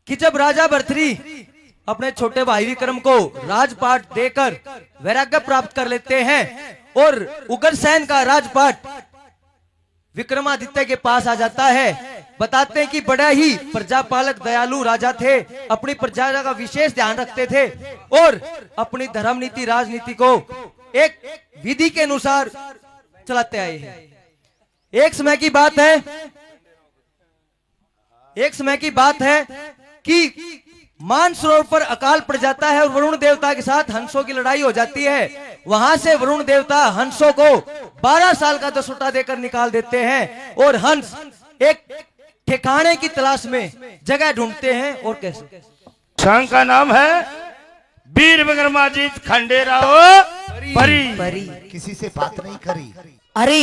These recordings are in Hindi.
कि जब राजा भर्तृहरि अपने छोटे भाई विक्रम को राजपाट देकर वैराग्य प्राप्त कर लेते हैं और उग्रसेन का राजपाट विक्रमादित्य के पास आ जाता है। बताते हैं कि बड़ा ही प्रजापालक दयालु राजा थे, अपनी प्रजा का विशेष ध्यान रखते थे और अपनी धर्म नीति राजनीति को एक विधि के अनुसार चलाते आए हैं। एक समय की बात है कि मानसरोवर पर अकाल पड़ जाता है और वरुण देवता के साथ हंसों की लड़ाई हो जाती है। वहां से वरुण देवता हंसों को 12 साल का दसोटा देकर निकाल देते हैं और हंस एक ठिकाने की तलाश में जगह ढूंढते हैं। और कैसे संघ का नाम है वीर विक्रमाजीत खंडेराव परी। किसी से बात नहीं करी। अरे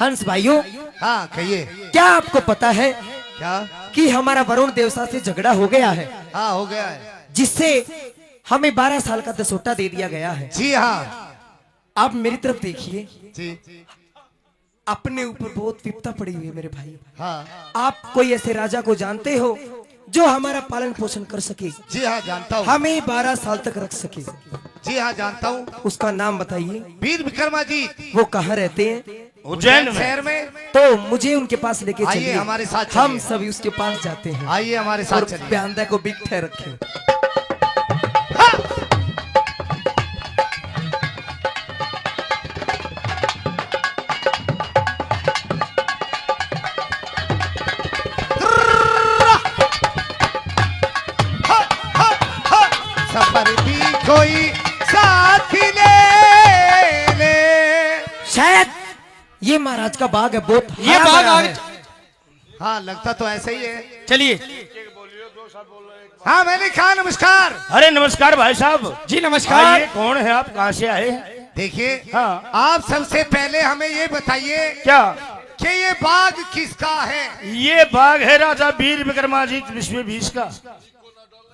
हंस भाइयों, हाँ कहिए। क्या आपको पता है क्या कि हमारा वरुण देवता से झगड़ा हो गया है? हाँ हो गया है। जिससे हमें 12 साल का दसोटा दे दिया गया है। जी हाँ। आप मेरी तरफ देखिए, जी अपने ऊपर बहुत विपदा पड़ी हुई है मेरे भाई। हाँ। आप कोई ऐसे राजा को जानते हो जो हमारा पालन पोषण कर सके? जी हाँ जानता हूँ। हमें 12 साल तक रख सके? जी हाँ जानता हूँ। उसका नाम बताइए। वीर विक्रमाजीत। वो कहाँ रहते हैं? उज्जैन शहर में। तो मुझे उनके पास लेके आइए चलिए, हमारे साथ हम चलिए। सभी उसके पास जाते हैं। आइए हमारे साथ और चलिए। ब्यांदा को बिठे रखें। सफर भी कोई साथ ले ले। शायद ये महाराज का बाग है, बहुत ये हरा बाग भरा आगे। है। हाँ लगता तो ऐसा ही है। चलिए। हाँ मैंने कहा नमस्कार। अरे नमस्कार भाई साहब। जी नमस्कार। ये कौन है आप, कहाँ से आए हैं? देखिए हाँ। आप सबसे पहले हमें ये बताइए क्या कि ये बाग किसका है? ये बाग है राजा वीर विक्रमाजीत विश्व 20 का।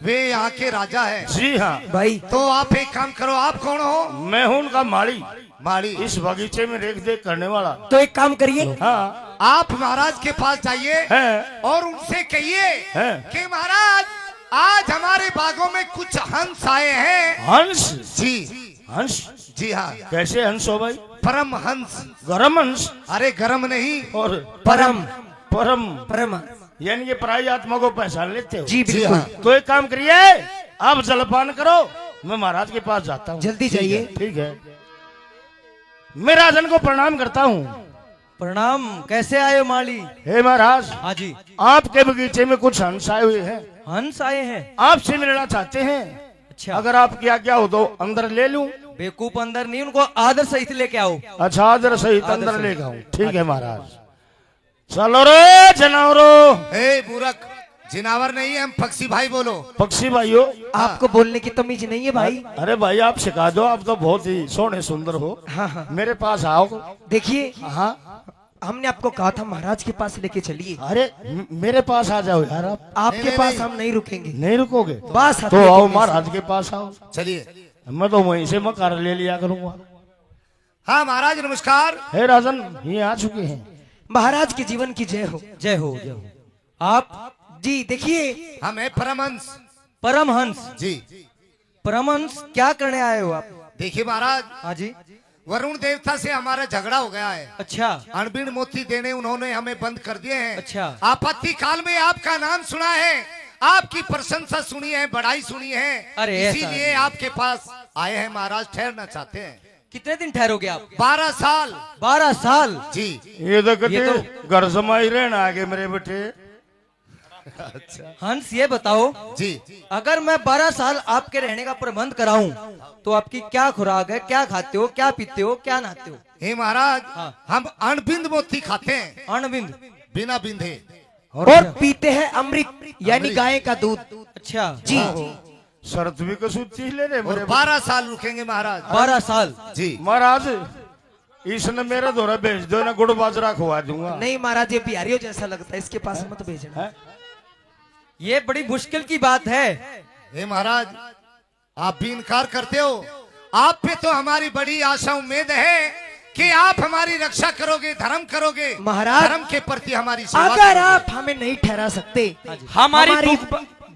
वे यहाँ के राजा है। जी हाँ भाई तो आप एक काम करो, आप कौन हो? मैं हूँ उनका माली, माली। इस बगीचे में देख देख करने वाला। तो एक काम करिए, हाँ आप महाराज के पास जाइए है और उनसे कहिए है। कि महाराज आज हमारे बागों में कुछ हंस आए हैं। हंस? जी हंस? जी हाँ। कैसे हंस हो भाई? परम हंस। गरम हंस? अरे गरम नहीं, और परम परम परम। यानी ये पराई आत्मा को पहचान लेते हो? जी जी बिल्कुल। हाँ। तो एक काम करिए, आप जलपान करो, मैं महाराज के पास जाता हूँ। जल्दी जाइए। ठीक है। मैं राजन को प्रणाम करता हूँ। प्रणाम। कैसे आए हो माली? हे महाराज, हाँ जी। आपके बगीचे में कुछ हंस आए हुए हैं, हंस आए हैं? आपसे मिलना चाहते हैं। अच्छा। अगर आपकी आज्ञा हो तो अंदर ले लूं? बेवकूफ अंदर नहीं, उनको आदर सहित लेके आओ। अच्छा आदर सहित आदर अंदर सहित। ले जाऊं। ठीक है महाराज। चलो रे जनावरों। हे मूर्ख, जिनावर नहीं है हम, पक्षी भाई बोलो। पक्षी भाइयों, आपको बोलने की तमीज नहीं है भाई। अरे भाई आप सिखा दो, आप तो बहुत ही सोने सुंदर हो। हाँ हाँ। मेरे पास आओ। देखिए, हाँ। हमने आपको कहा था महाराज के पास लेके चलिए। अरे मेरे पास आ जाओ यार, आप आपके नहीं, पास नहीं। हम नहीं रुकेंगे। नहीं रुकोगे? बस तो आओ महाराज के पास आओ। चलिए। मैं तो वहीं से मकार ले लिया करूंगा। हाँ महाराज नमस्कार। हे राजन, ये आ चुके हैं। महाराज के जीवन की जय हो। जय हो जय हो। आप जी देखिए, हम है परमहंस। परमहंस। जी परमहंस क्या करने आए हो आप? देखिए महाराज, हाँ जी। वरुण देवता से हमारा झगड़ा हो गया है। अच्छा अनबीन मोती देने उन्होंने हमें बंद कर दिए हैं। अच्छा। आपत्ति काल में आपका नाम सुना है, आपकी प्रशंसा सुनी है, बड़ाई सुनी है। अरे ऐसा इसीलिए है। आपके पास आए हैं महाराज, ठहरना चाहते हैं। कितने दिन ठहरोगे आप? 12 साल। 12 साल? जी। ये तो कहते ये घर समाई रहना आगे मेरे बेटे। हंस ये बताओ, जी अगर मैं 12 साल आपके रहने का प्रबंध कराऊं तो आपकी क्या खुराक है? क्या खाते हो, क्या पीते हो, क्या नहाते हो? हे महाराज, हाँ। हम अनबिंद मोती खाते हैं, अनबिंद। बिना बिंधे। और पीते हैं अमृत यानी अमृत। गाय का दूध। अच्छा जी। शरत भी कसूती ले रहे और मेरे 12 साल रुकेंगे महाराज। 12 साल? जी महाराज, इसने मेरा दौरा भेज दो ना, गुड़ बाजरा खुआ दूंगा। नहीं महाराज, ये बिहारियों जैसा लगता है, इसके पास मत भेजना। है? ये बड़ी मुश्किल की बात है। हे महाराज, आप भी इनकार करते हो। आप पे तो हमारी बड़ी आशा उम्मीद है कि आप हमारी रक्षा करोगे, धर्म करोगे। महाराज, धर्म के प्रति हमारी सेवा अगर करोगे। आप हमें नहीं ठहरा सकते, हमारी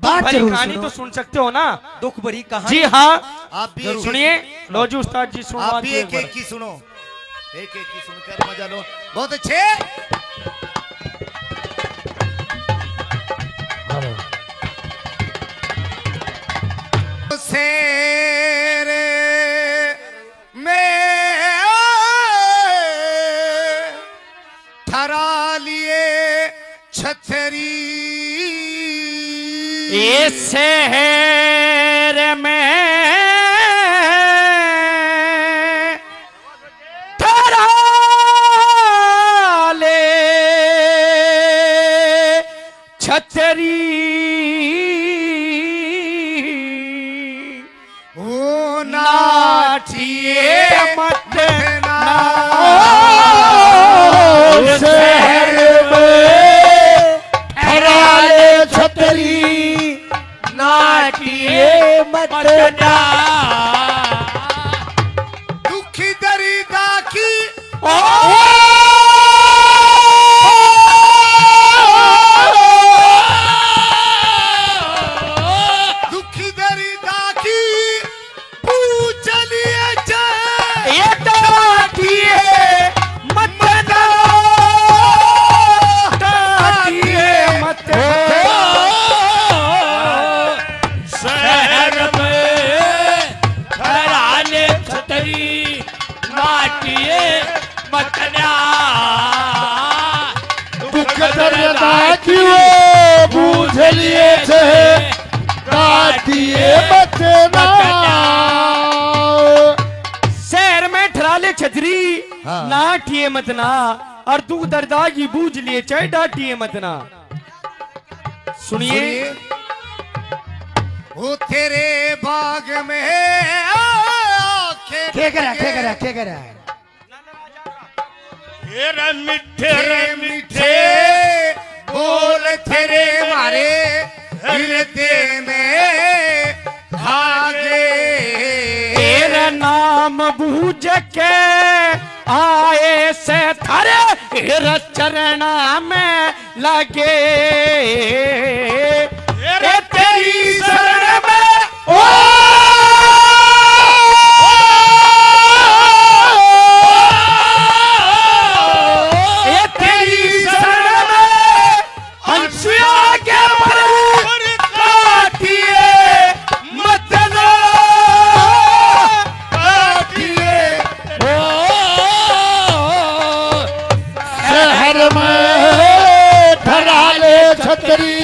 बात भरी जरूर कहानी सुनो। तो सुन सकते हो ना। दुख भरी कहानी। जी हाँ, आप भी एक- सुनिए। लो जी उस्ताद जी आप सुनवा भी दिए एक एक की सुनो, एक एक की सुनकर मजा लो। बहुत अच्छे। शेर में ठहरा लिए छतरी, इस शहर में ठहरा ले छतरी, ओ नाचिए मत ना शहर में ठहरा ले छतरी, नाचिए मत ना। दुखी दरिदा की दुखी दरिदा की पूछ लिए जाए, ये नाचिए मत ना, नाचिए मत ना। शहर में ठहरा ले छतरी, नाचिए मत ना। दुख दर्द की वो बूझ लिए छे, काटिए मत ना। शहर में ठहरा ले छतरी, हाँ। नाटिए मत ना। और दुख दर्दा की बूझ लिए चाहे डांटिए मत ना। सुनिए। सुनिए। वो तेरे बाग में आंखें क्या करा तेरे मीठे बोल तेरे मारे हृदय में भागे, तेरा नाम बूझ के आए से थारे हेरा चरना में लगे। ए तेरी शरण में ओ ए तेरी शरण में हंसिया के पर काटिए मत ना, काटिए शहर में ठहरा ले छतरी,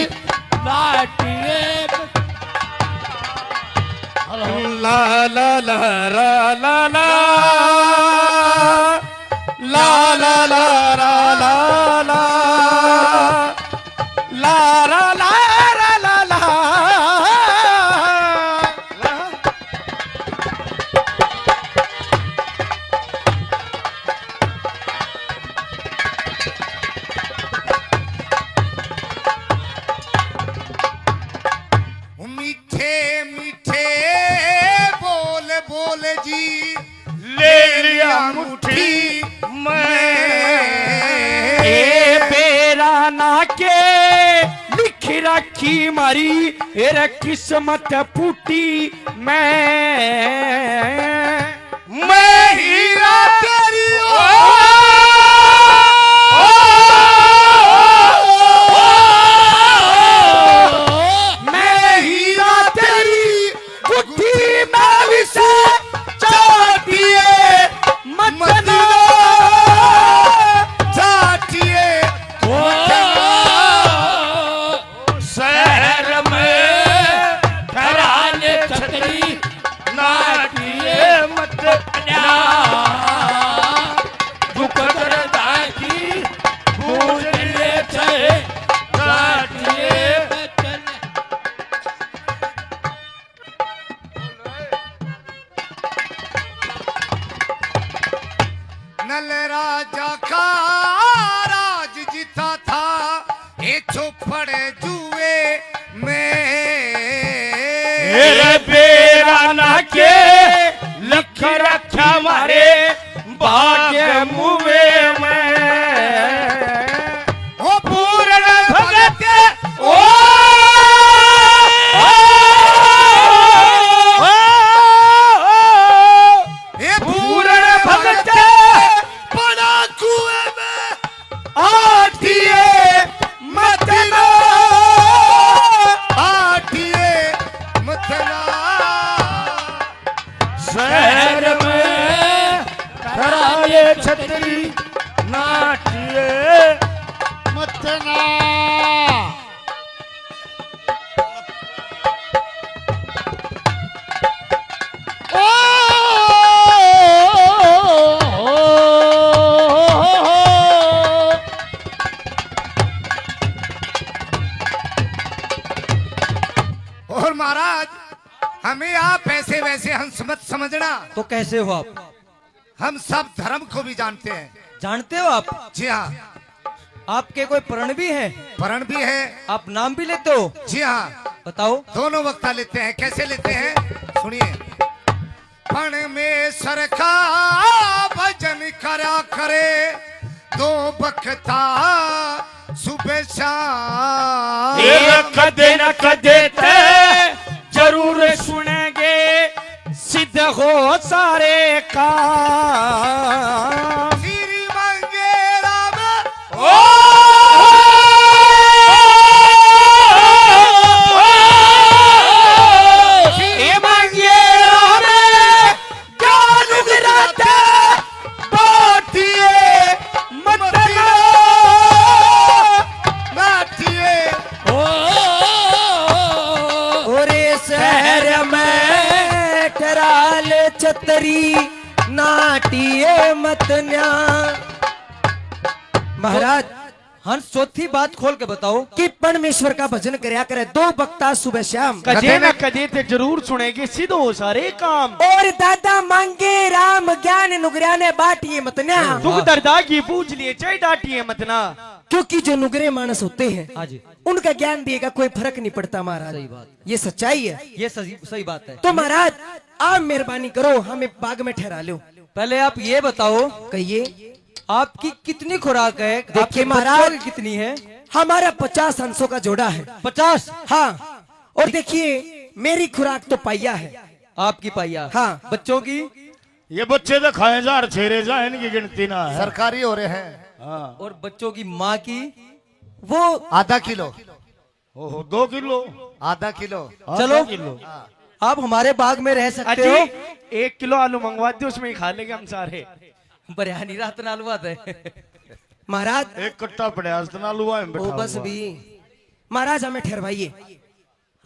काटिए। ला ला ला ला ला ला ला ला ला ला ला ला ला ला ला ला ला। मीठे मीठे बोल बोल जी ले लिया मुट्ठी ए बेरा ना के लिख रखी मारी एरे किस्मत फूटी मैं हीरा तेरी मैं हीरा तेरी गुत्थी में विसे चाटिए मत ना, चाटिए शहर में ठहरा ले छतरी, नाटिए मत ना। दुख दर्दा की बूझ ले छे, नाटिए मत ना। नल राजा का राज जीता था ये चौपड़ जुए में, मेरे बेरा ना के लख रखा मारे भाग्य मुवे में। ओ पूर्ण भगत ओ और महाराज हमें आप ऐसे वैसे हंस मत समझना, तो कैसे हो आप? हम सब धर्म को भी जानते हैं। जानते हो आप? जी हाँ, आपके कोई प्रण भी है? प्रण भी है। आप नाम भी लेते हो? जी हाँ, बताओ। दोनों वक्ता लेते हैं। कैसे लेते हैं सुनिए। पण में सरका भजन करा करे, दो बखता सुबह शाम। कदे न कदे ते जरूर सुनेंगे, सिद्ध हो सारे काम। श्री मंगे राम ये मांगिए हमें ज्ञान उगराते बातिए मतना नाथिए। और शहर में कराल छतरी नाटिए मतन्या। महाराज हंस चौथी बात खोल के बताओ कि परमेश्वर का भजन करया करे, दो बक्ता सुबह शाम। कदे न कदे ते जरूर सुनेंगे, सिद्ध हो सारे काम। और दादा मांगे राम ज्ञान नुगरिया ने बाटिए मतन्या। दुख दर्दा की पूछ लिए चाहे डांटिए मतना। क्योंकि जो नुगरे मानस होते हैं हाजी, उनका ज्ञान दिएगा कोई फर्क नहीं पड़ता महाराज। सही बात। ये सच्चाई है। ये सही बात है। तो महाराज आप मेहरबानी करो, हमें बाग में ठहरा लो। पहले आप ये बताओ कहिए। आपकी कितनी खुराक है? आपके महाराज, बच्चों की कितनी है? हमारा 50 हंसों का जोड़ा है। 50? हाँ, और देखिए मेरी खुराक तो पाइया है। आपकी पाइया? हाँ। बच्चों की? ये बच्चे तो खाए जा और छेरे जा, इनकी गिनती ना है। सरकारी हो रहे हैं। हाँ। और बच्चों की माँ की? वो आधा किलो, ओहो 2 किलो, आधा किलो। चलो आधा किलो। आप हमारे बाग में रह सकते अजी हो। 1 किलो आलू मंगवा दे, उसमें ही खा लेंगे हम सारे। बिरयानी रात नालू बात है। महाराज, एक कट्टा पड़ा नालुआ में ओ बैठा बस हुआ। भी महाराज हमें ठहरवाइए।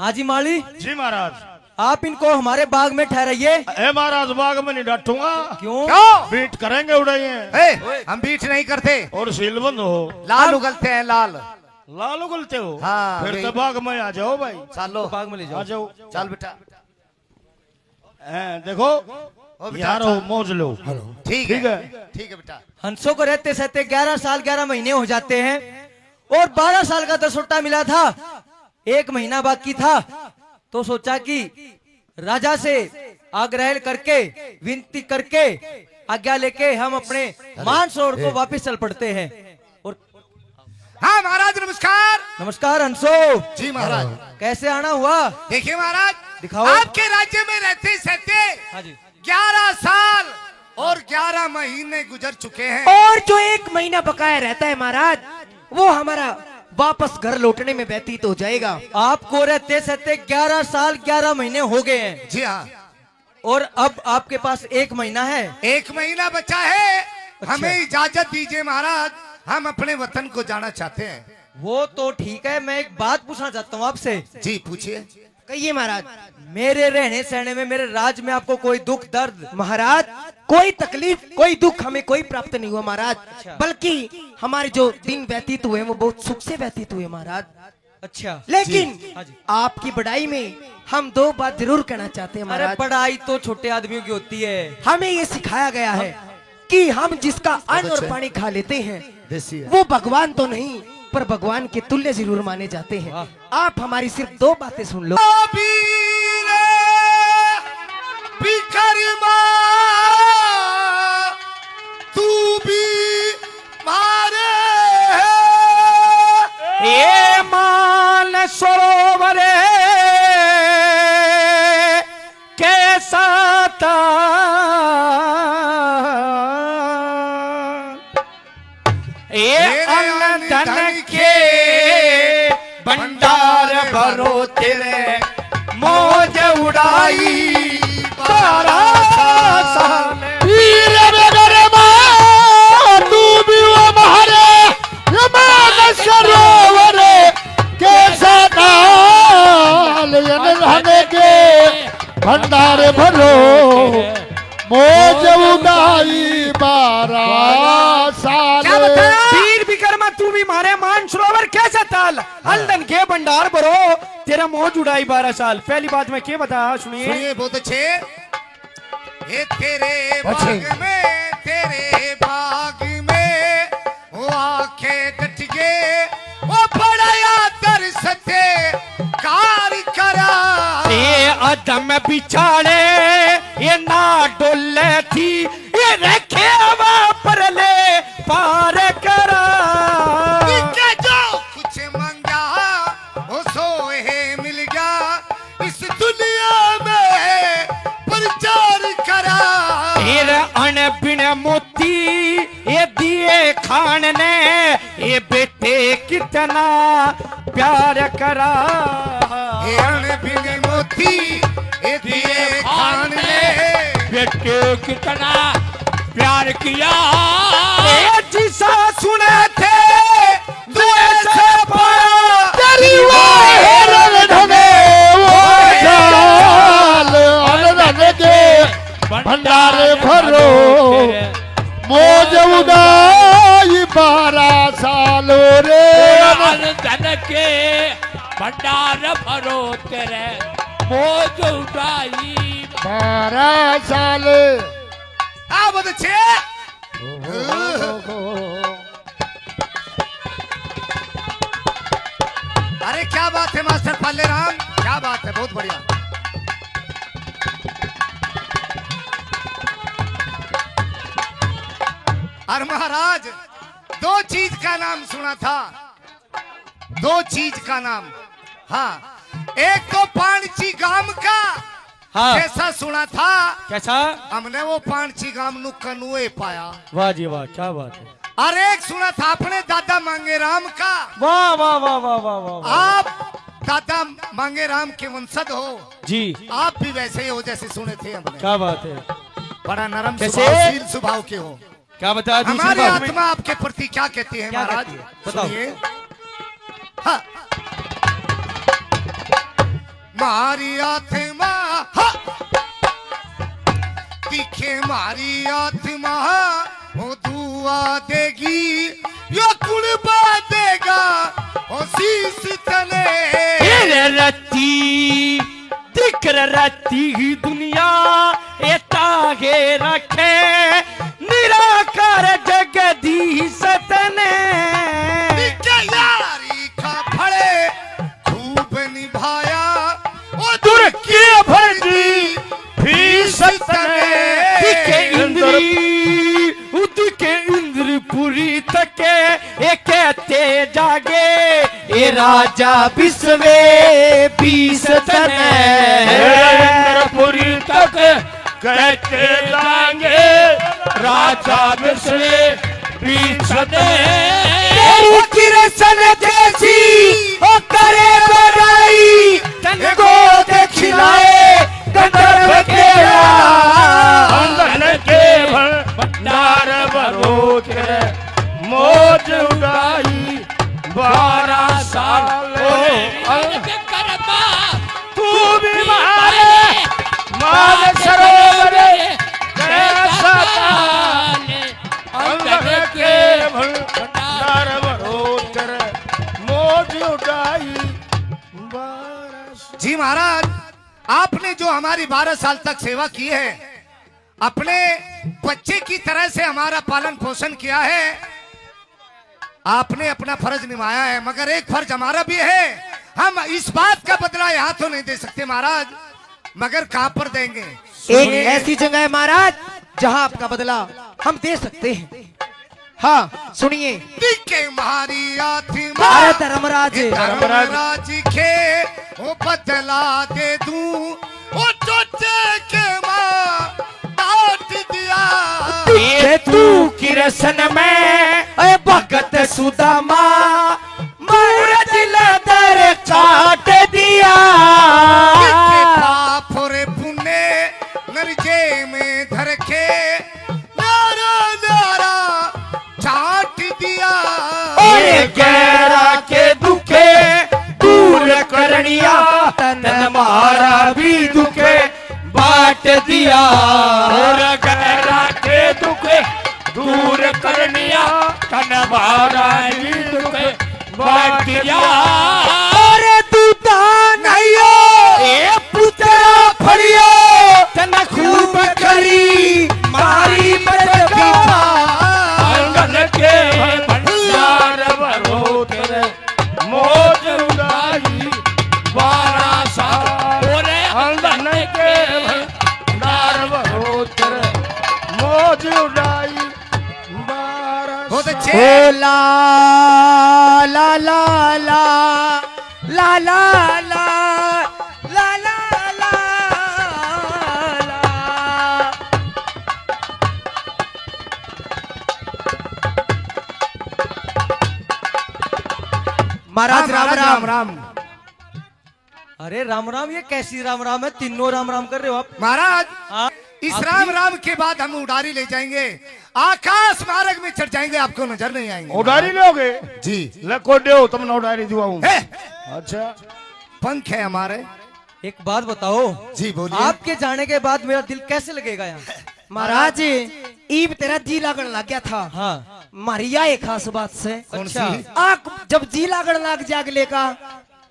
हाजी माली, जी महाराज। आप इनको हमारे बाग में ठहराइए। ए महाराज, बाग में नहीं डांटूंगा। क्यों? क्यों? बीट करेंगे उड़ाइए। हम बीट नहीं करते, और सीलबंद हो। लाल उगलते हैं लाल। लाल उगलते हो? हाँ, फिर वही। तो बाग में आ जाओ भाई। चलो बाग में ले आ जाओ। जाओ। चल बेटा। देखो ओ बेटा, यार, चल। मौज लो। ठीक ठीक है, है। ठीक है बेटा। हंसों को रहते सहते 11 साल 11 महीने हो जाते हैं और 12 साल का दसोटा मिला था। 1 महीना बाकी था तो सोचा कि राजा से आग्रह करके विनती करके आज्ञा लेके हम अपने मानसरोवर को वापस चल पड़ते हैं। और हाँ महाराज नमस्कार। नमस्कार हंसो, जी महाराज। कैसे आना हुआ? देखिए महाराज, दिखाओ। आपके राज्य में रहते सहते हाँ जी। 11 साल और 11 महीने गुजर चुके हैं। और जो 1 महीना बकाया रहता है महाराज, वो हमारा वापस घर लौटने में व्यतीत हो जाएगा। आपको रहते सहते 11 साल 11 महीने हो गए हैं जी हाँ, और अब आपके पास 1 महीना है। 1 महीना बचा है। हमें इजाजत दीजिए महाराज, हम अपने वतन को जाना चाहते हैं। वो तो ठीक है, मैं एक बात पूछना चाहता हूँ आपसे। जी पूछिए। कहिए महाराज। मेरे रहने सहने में, मेरे राज में आपको कोई दुख दर्द? महाराज कोई तकलीफ कोई दुख हमें कोई प्राप्त नहीं हुआ महाराज, बल्कि हमारे जो दिन व्यतीत हुए वो बहुत सुख से व्यतीत हुए महाराज। अच्छा, लेकिन हाँ जी। आपकी बड़ाई में हम 2 बात जरूर कहना चाहते हैं अरे महाराज। पढ़ाई तो छोटे आदमियों की होती है। हमें ये सिखाया गया है कि हम जिसका अन्न और पानी खा लेते हैं वो भगवान तो नहीं पर भगवान के तुल्य जरूर माने जाते हैं। आप हमारी सिर्फ 2 बातें सुन लो। तू भी मारे ये मान सरोवर कैसा था, ये अन्न धन के भंडार भरो तेरे, मौज उड़ाई 12 साल। सरोवर कैसा नाल के भंडार भरो, मौज उड़ाई 12 साल। वीर विक्रमा तू भी हमारे मानसरोवर कैसे ताल अंदन के भंडार भरो तेरा मोह जुड़ाई 12 साल। पहली बात मैं क्या बता सुनिए सुनिए बहुत अच्छे। ये तेरे अच्छे। बाग में वो आंखें कट गए वो बड़ा दर सते कार करा ये अदम बिछाड़े ये ना डोले थी ये रखे पर ले पार करा इनके जो कुछ मांगा वो सोए मिल गया इस दुनिया में प्रचार करा फिर अण बिन मोती ये दिए खान ने ये बेटे कितना प्यार करा ये अनबिन मोती ये दिए खान ने बेटे कितना प्यार किया ये जिसा सुने थे से पाया तेरी भंडारे भरो मौज उड़ाई 12 साल रे धन के भंडार भरो तेरे मौज उड़ाई 12 साल। बहुत अच्छे। अरे क्या बात है मास्टर पाले राम, क्या बात है, बहुत बढ़िया। और महाराज दो चीज का नाम सुना था, दो चीज का नाम। हाँ, एक तो पाणची गाम का हाँ कैसा सुना था, कैसा हमने वो पाणची गाम नु कनुए पाया। वाह जी वाह क्या बात है। और एक सुना था अपने दादा मांगे राम का। वाह वाह वाह वाह वाह वाह आप दादा मांगे राम के वंशज हो जी, आप भी वैसे ही हो जैसे सुने थे हमने। क्या बात है। बड़ा नरम कैसे? स्वभावशील स्वभाव के हो। क्या बताया दूसरी हमारी बात में? आत्मा आपके प्रति क्या कहती है क्या महाराज, कहती है? बताओ। सुनिए। हाँ। मारी आत्मा हाँ। दिखे मारी आत्मा वो दुआ देगी यो कुर्बा देगा वो शीश तले। तेरे रत्ती दिक्र रत्ती दुनिया ये तागे रखे निराकार जगदीश तने। यारी का फड़े खूब निभाया वो तुर्की भरती फीस दिखे इंद्री उदिके इंद्रपुरी तके ये कहते जागे ये राजा विश्वे बीस तने। इंद्रपुरी तक कहते जाएंगे राजा विश्वे बीसने। तेरी किरसन जैसी ओ करे बड़ाई गोद खिलाए गंधर्व केरा। धन के भंडार भरो तेरे मौज उड़ाई 12 साल। कर्मा तू भी मारे मान सरोवर कैसा धन के भंडार भरो तेरे मौज उड़ाई 12 साल। जी महाराज, आपने जो हमारी 12 साल तक सेवा की है, अपने बच्चे की तरह से हमारा पालन पोषण किया है, आपने अपना फर्ज निभाया है। मगर एक फर्ज हमारा भी है, हम इस बात का बदला यहाँ तो नहीं दे सकते महाराज, मगर कहाँ पर देंगे। एक ऐसी जगह है महाराज जहाँ आपका बदला हम दे सकते हैं। हाँ सुनिए। दिखे मारी आत्मा अरे धर्मराज धर्मराज के वो बदला दे दूं वो चोटे के माँ डांट दिया। ये तू किरसन में ए भगत सुदामा मोर दिल दर चाट दिया। कितने पाप और पुण्य नरजे में धर के नारा नारा चाट दिया। और गैरा के दुखे दूर करनिया तन मारा भी दुखे बांट दिया। और गहरा के दुख दूर करनिया तन महाराज के बाटिया अरे दूता नहीं ए पुत्रा फड़ियो तना खूब करी मारी बदबा आंगन के भंडार भरोतर मौज उड़ाई बारा सा ओरे आंगन के भंडार भरोतर मौज उड़ाई बहुत अच्छे ओ ला ला ला ला ला ला ला ला ला ला महाराज राम राम राम। अरे राम राम, ये कैसी राम राम है? तीनों राम राम कर रहे हो आप। महाराज हाँ? इस आप राम भी- राम के बाद हम उड़ारी ले जाएंगे, आकाश मार्ग में चढ़ जाएंगे, आपको नजर नहीं आएंगे। उड़ारी लोगे जी लको दो तुम उड़ारी दिवाऊं। है, अच्छा पंख है हमारे। एक बात बताओ, जी बोलिए। आपके जाने के बाद मेरा दिल कैसे लगेगा यहाँ? महाराज ईब तेरा जी लागण लग गया था। हाँ। मारिया एक खास बात से कौन अच्छा। सी? आक जब जी लागण लाग जागले का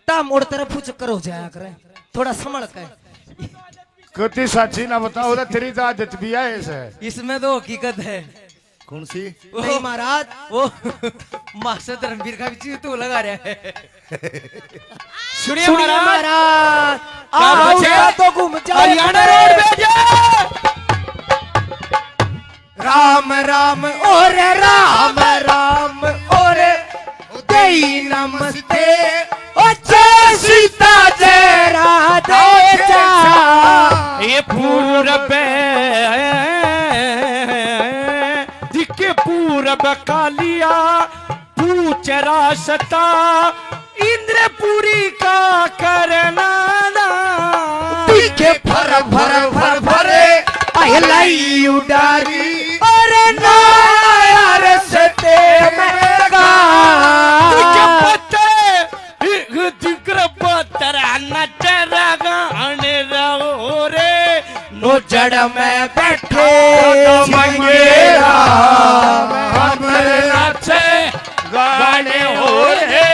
टाम उड़ तरफ चक्कर हो जाया करे, थोड़ा संभल के। कति साची ना बताओ तो तेरी तो आदत भी है ऐसे। इसमें तो हकीकत है। कौन सी? नहीं महाराज, वो मास्टर धर्मवीर का भी तू लगा रहा है। सुनिए सुनिए महाराज, महाराज, क्या आओ बचे? या तो घूम जाओ हरियाणा रोड भेजे। राम राम और राम राम और देई नमस्ते ओ जय सीता जय राधे जा। ये पूरब दिखे पूरब कालिया पूछ रास्ता इंद्रपुरी का करना पीछे भर भर भर भरे अहलाई उडारी अरे नायर सते में गा। नो जड़ में बैठे मंगेरा नाचे गाने हो रे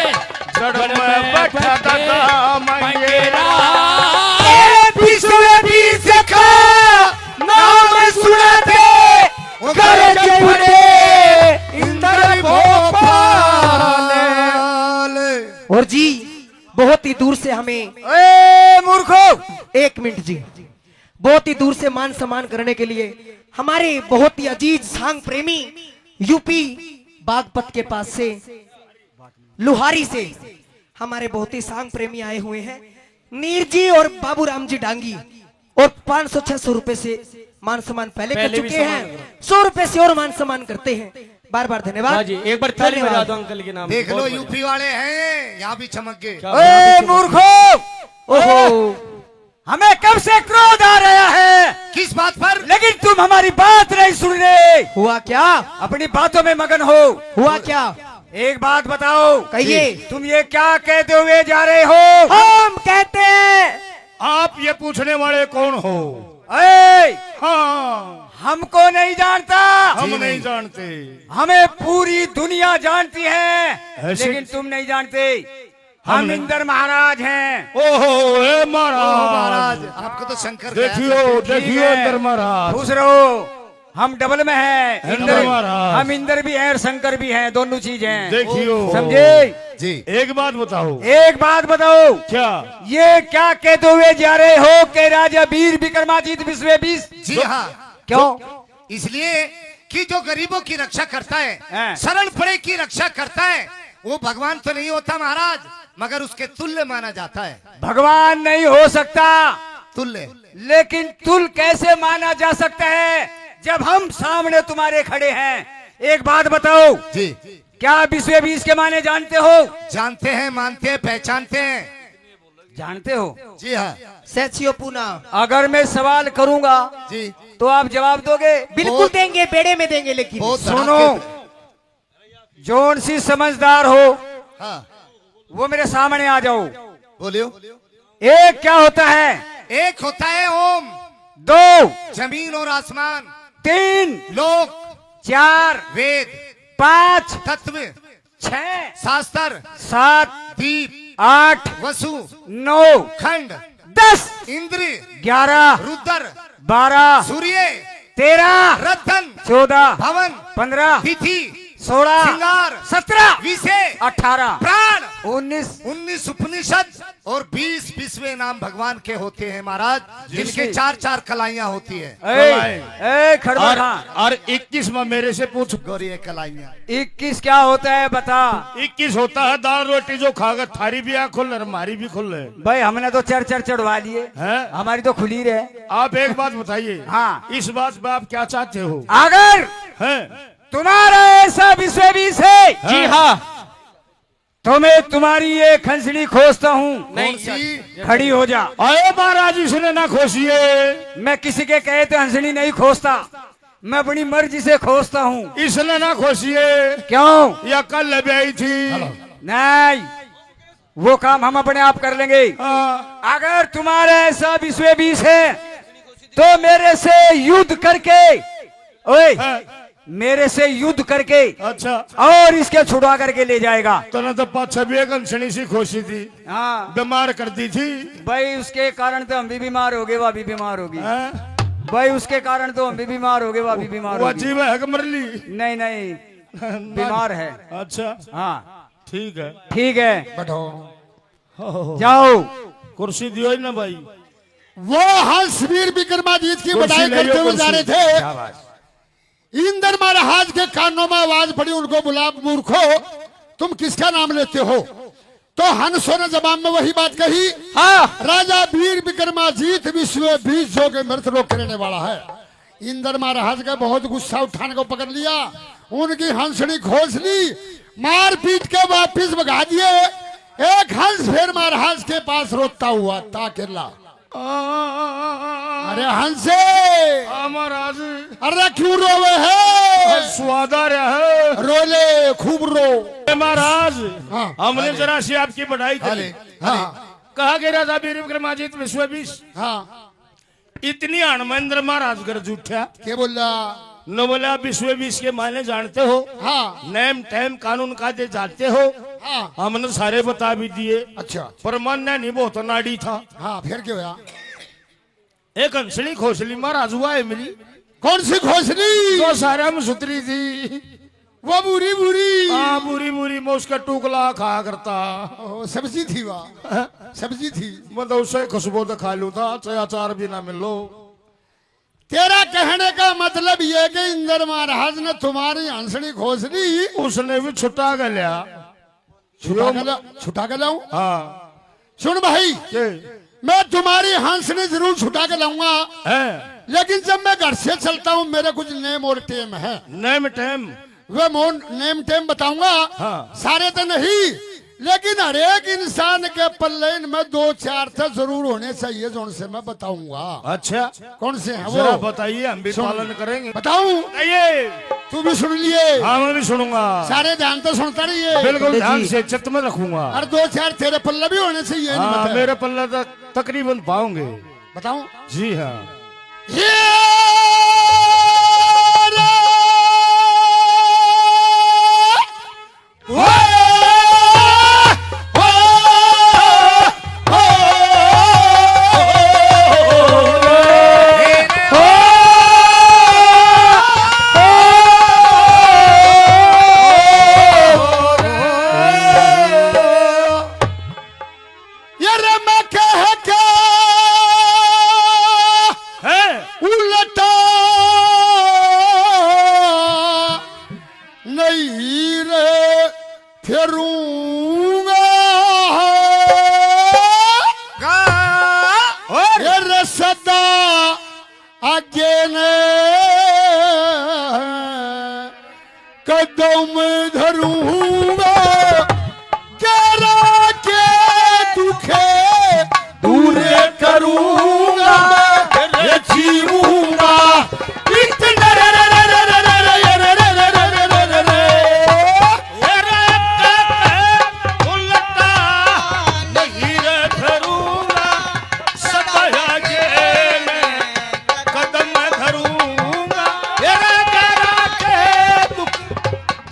जड़ में बैठा दादा मंगेरा। विश्व विश्व का नाम सुनते गरज उठे इंद्र भोपाल। और जी बहुत ही दूर से हमें मूर्खो एक मिनट जी, बहुत ही दूर से मान सम्मान करने के लिए हमारे बहुत ही अजीज सांग प्रेमी यूपी बागपत के पास से लुहारी से हमारे बहुत ही सांग प्रेमी आए हुए हैं, नीर जी और बाबूराम जी डांगी। और 500-600 रुपए से मान सम्मान पहले कर पहले भी चुके सम्मान हैं, 100 रुपए से और मान सम्मान करते हैं। बार बार धन्यवाद। हाँ जी, एक बार ताली धन्यवाद। बजा दो अंकल के नाम। देख लो बहुत बढ़िया। यूपी वाले हैं, यहाँ भी चमक गए। क्या बात है। मूर्खो, ओहो हमें कब से क्रोध आ रहा है, किस बात पर? लेकिन तुम हमारी बात नहीं सुन रहे। हुआ क्या? अपनी बातों में मगन हो। हुआ क्या? एक बात बताओ, कहिए। तुम ये क्या कहते हुए जा रहे हो? हम कहते हैं आप ये पूछने वाले कौन हो? ऐ, हाँ हमको नहीं जानता, हम नहीं जानते। हमें पूरी दुनिया जानती है, ऐसे? लेकिन तुम नहीं जानते। हम इंद्र महाराज हैं। ओहो हे महाराज, महाराज आपको तो शंकर गया। देखियो ठीक देखियो है। इंद्र महाराज। खुश रहो, हम डबल में हैं। इंद्र महाराज। हम इंद्र भी हैं और शंकर भी हैं, दोनों चीज हैं। देखियो समझे? जी एक बात बताओ। एक बात बताओ, क्या? ये क्या कहते हुए जा रहे हो कि राजा वीर विक्रमादित्य विश्व जी हाँ, क्यों? इसलिए कि जो गरीबों की रक्षा करता है, हाँ। शरण पड़े की रक्षा करता है, वो भगवान तो नहीं होता महाराज, मगर उसके तुल्य माना जाता है। भगवान नहीं हो सकता, तुल्य। लेकिन तुल कैसे माना जा सकता है जब हम सामने तुम्हारे खड़े हैं? एक बात बताओ, जी क्या विश्व बीस के माने जानते हो? जानते हैं, मानते हैं, पहचानते हैं। जानते हो? जी हाँ सचियो पूना अगर मैं सवाल करूंगा जी, तो आप जवाब दोगे? बिल्कुल बहुत- देंगे, बेड़े में देंगे। लेकिन बहुत सुनो, धड़ाके- जोन सी समझदार हो हाँ वो मेरे सामने आ जाओ। बोलियो। एक क्या होता है? एक होता है ओम, दो, जमीन और आसमान, 3, लोक, 4, वेद, 5 तत्व 6 शास्त्र 7 दीप 8 वसु 9 खंड 10 इंद्र 11 रुद्र 12 सूर्य 13 रतन 14 भवन 15 तिथि 16 श्रृंगार 17 विषय 18 प्राण 19 उपनिषद और 20 विश्व नाम भगवान के होते हैं महाराज, जिनके 4 कलाइयां होती है। खड़बड़ और 21 में मेरे से पूछ। गौरी ये कलाइयां 21 क्या होता है बता। 21 होता है दाल रोटी जो खाकर थारी भी आँख खुल हमारी भी खुल रहे भाई हमने तो चढ़ चढ़वा लिए हैं। हमारी तो खुली रहे। आप एक बात बताइए। हाँ। इस बात में आप क्या चाहते हो? अगर हैं? तुम्हारा ऐसा विषय है जी हाँ। तो मैं तुम्हारी ये खंसड़ी खोजता हूँ। नहीं खड़ी हो जा। अरे महाराज इसने ना खोसिए। मैं किसी के कहे तो हंसड़ी नहीं खोजता, मैं अपनी मर्जी से खोजता हूँ। इसने ना खोसिए। क्यों? या कल आई थी। नहीं, वो काम हम अपने आप कर लेंगे। हाँ। अगर तुम्हारा ऐसा विषय है तो मेरे से युद्ध करके, ओए मेरे से युद्ध करके अच्छा और इसके छुड़वा करके ले जाएगा। तो ना तो 5-6 घंसनी सी खोसी थी। हाँ बीमार कर दी थी भाई, उसके कारण तो हम भी बीमार हो गए, वह भी बीमार होगी। हैं? भाई उसके कारण तो हम भी बीमार हो गए, वह भी बीमार वो होगी। अजीब है कि मरली? नहीं नहीं, बीमार है। अच्छा हाँ ठीक है। ठीक है, हो। जाओ। कुर्सी दियो ना भाई। वो हंसवीर विक्रमादित्य की कुर्सी बधाई ले करते लो, हुए जा रहे कुर्सी। थे। इंद्र महाराज के कानों में आवाज पड़ी, उनको बुला, मूर्खो तुम किसका नाम लेते हो? तो हंसो ने जवाब में वही बात कही। हाँ। राजा वीर विक्रमादित्य विश्व 20 जो के मृत लोग करने वाला है। इंद्र महाराज का बहुत गुस्सा उठाने को पकड़ लिया, उनकी हंसड़ी खोज ली, मार पीट के वापिस भगा दिए। एक हंस फिर महाराज के पास रोता हुआ था किरला। अरे हंसे महाराज अरे क्यों रोवे है? स्वादा रहे रोले खूब रो। महाराज। हाँ। हमने जरा सी आपकी बढ़ाई करी। हाँ कहा गया राजा वीर विक्रमादित्य विश्व 20 हाँ इतनी हनुमेंद्र महाराज कर जूठा क्या बोल रहा? न बोला विश्व 20 के मायने जानते हो? हाँ नेम टैम कानून कायदे जानते हो? हाँ हमने सारे बता भी दिए, अच्छा पर मानना नहीं, बहुत नाड़ी था। हाँ फिर क्या हुआ? एक हंसली खोसली महाराज हुआ है मिली। कौन सी खोसली? तो सारा में सुतरी थी। वो बुरी बुरी। हाँ बुरी बुरी मैं उसका टुकला खा करता। ओ, सब्जी थी वहाँ, सब्जी थी। मतलब उससे खुशबू तो खा लू था, चाहे अचार भी ना मिलो। तेरा कहने का मतलब ये कि इंद्र महाराज ने तुम्हारी हंसड़ी खोज ली, उसने भी छुटा कर लिया। छुटा के लाऊं? हाँ। सुन भाई, ये मैं तुम्हारी हंसड़ी जरूर छुटा के लाऊंगा, है लेकिन जब मैं घर से चलता हूँ मेरे कुछ नेम और टेम है। नेम टेम? वे नेम टेम बताऊंगा। हाँ। सारे तो नहीं, लेकिन हर एक इंसान के पल्ले में 2-4 तो जरूर होने चाहिए, जो उनसे मैं बताऊंगा। अच्छा कौन से हैं जरा वो? बताइए, हम भी पालन करेंगे। बताऊं? बताइए। तू भी सुन लिए? हाँ मैं भी सुनूंगा। सारे ध्यान तो सुनता रहिए। बिल्कुल ध्यान से चित्त में रखूंगा। और 2-4 तेरे पल्ले भी होने चाहिए। नहीं हाँ बताया? मेरे पल्ले तक तकरीबन पाओगे। बताऊं? जी हाँ। कदम धरूंगा करा के दुखे दूर करूंगा, जीऊंगा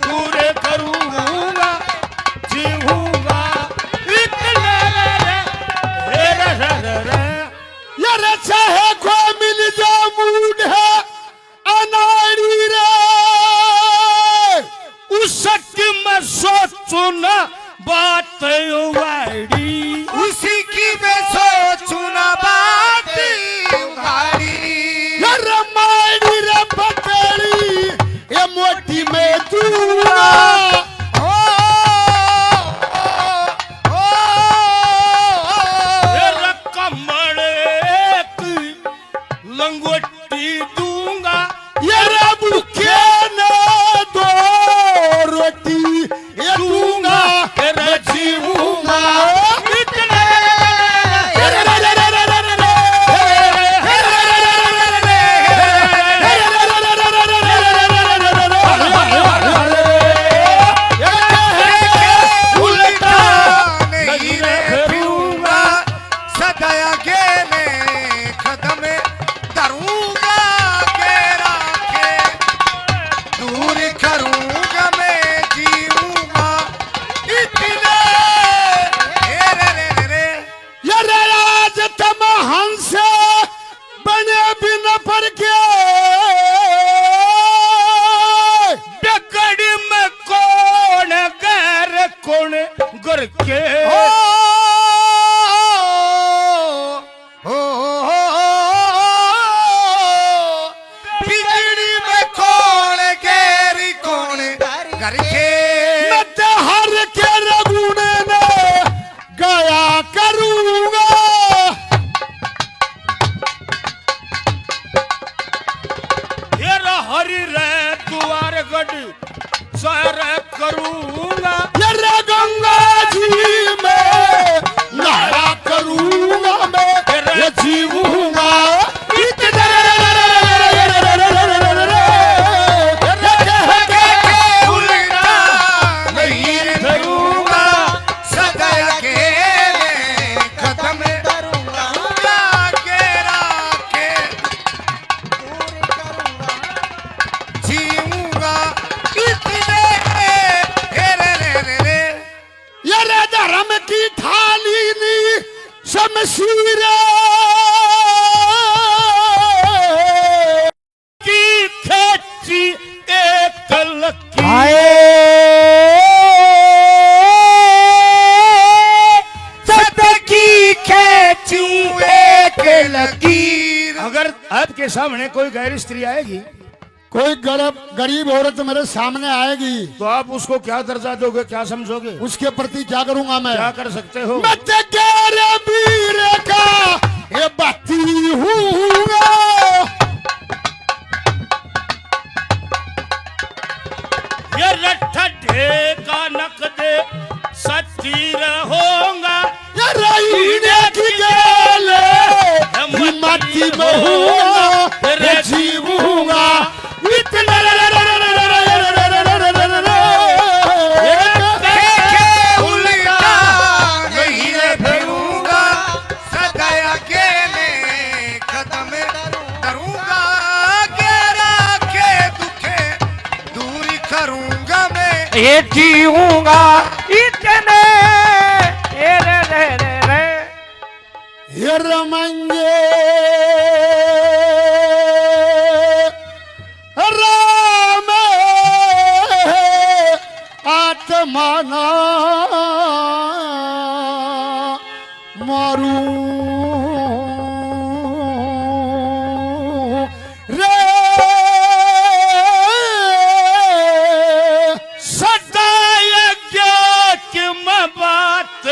दूर अरे चाहे को मिल जा मूड है अनाड़ी रे उसकी मैं सोचू न बात वाड़ी उसी की मैं सोचू ना बात उघाड़ी रमाड़ी रे पकड़ी ये मोटी में दूंगा कमर लंगोटी दूंगा ये रब के न दो रोटी ये दूंगा मैं जीऊंगा अगर आपके सामने कोई गैर स्त्री आएगी कोई गरीब औरत मेरे सामने आएगी तो आप उसको क्या दर्जा दोगे, क्या समझोगे? उसके प्रति क्या करूंगा मैं? क्या कर सकते हो? मैं तेरे वीर का ये बाती हूँगा। ये रट्ठा ढेका नक दे सच्ची रहूंगा ये रहीने की गेले हिम्मती में हूँगा ये जीवूंगा इतना ये जीऊंगा इतने ये रमंगे राम आत्माना मारू रे बात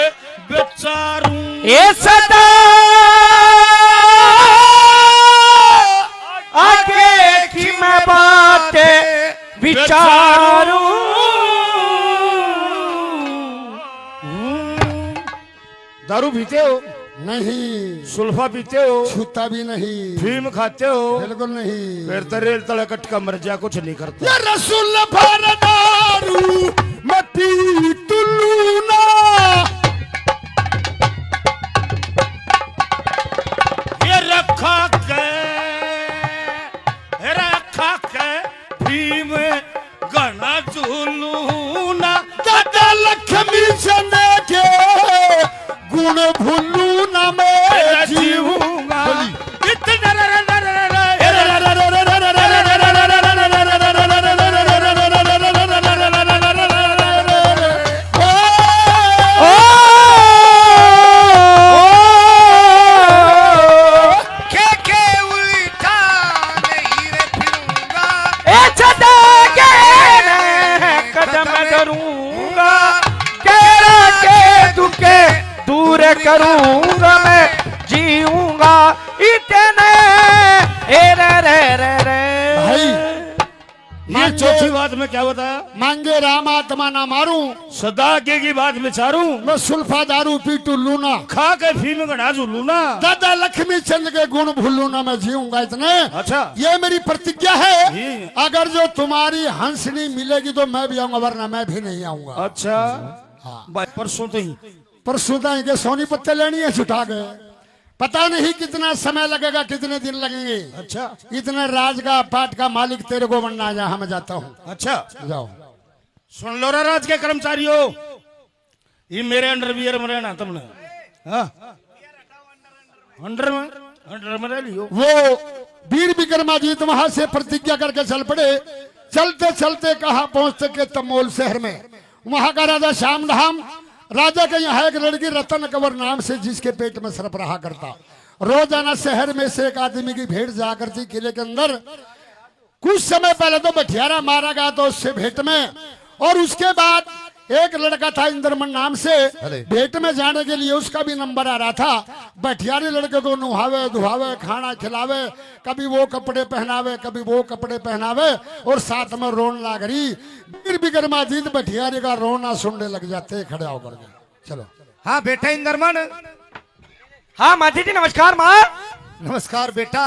बेचारूं ये सदा आगे की मैं बात विचारूं। दारू पीते हो? नहीं। सुल्फा पीते हो? छूता भी नहीं। फीम खाते हो? बिल्कुल नहीं। फिर तरेल तले कटका मर जा, कुछ नहीं करता। ये रसूल दारू मैं पी तुलू ना ये रखा के भीम गणा झूलू ना दादा लक्ष्मी चने के गुण भूलू ना मैं जीऊंगा। तेने ए रे रे रे रे भाई ये चौथी बात में क्या बताया? मांगे राम आत्मा ना मारूं, सदा आगे की बात विचारूं, मैं सुल्फा दारू पीटू लूना, खा के फीम गणा झूलू ना। दादा लक्ष्मी चंद के गुण भूलू ना, मैं जीऊंगा इतने। अच्छा ये मेरी प्रतिज्ञा है। जी। अगर जो तुम्हारी हंसनी मिलेगी तो मैं भी आऊंगा, वरना मैं भी नहीं आऊंगा। अच्छा हाँ। भाई परसों तो ही परसों तक के सोनी पत्ते लेनी है, छुटा गए। पता नहीं कितना समय लगेगा, कितने दिन लगेंगे। अच्छा इतने राज का पाठ का मालिक तेरे को बनना, जहाँ मैं जाता हूँ। अच्छा जाओ। सुन लो राज के कर्मचारियों, ये मेरे अंडरवियर में रहना तुमने। हाँ अंडर में रह लियो। वो वीर विक्रमाजीत वहां से प्रतिज्ञा करके चल पड़े। चलते चलते कहा पहुंचते के तमोल शहर में। वहां का राजा श्यामधाम, राजा के यहाँ एक लड़की रतन कंवर नाम से, जिसके पेट में सर्प रहा करता। रोजाना शहर में से एक आदमी की भेंट जा करती किले के अंदर। कुछ समय पहले तो बठियारा मारा गया तो उससे भेंट में, और उसके बाद एक लड़का था इंद्रमन नाम से, भेंट में जाने के लिए उसका भी नंबर आ रहा था। बठियारी लड़के को नुहावे धुहावे, खाना खिलावे, कभी वो कपड़े पहनावे, कभी वो कपड़े पहनावे, और साथ में रोन लाग रही। वीर विक्रमाजीत बठियारी का रोना सुनने लग जाते खड़े होकर के। चलो। हाँ बेटा इंद्रमन। हाँ माता जी नमस्कार माँ। नमस्कार बेटा।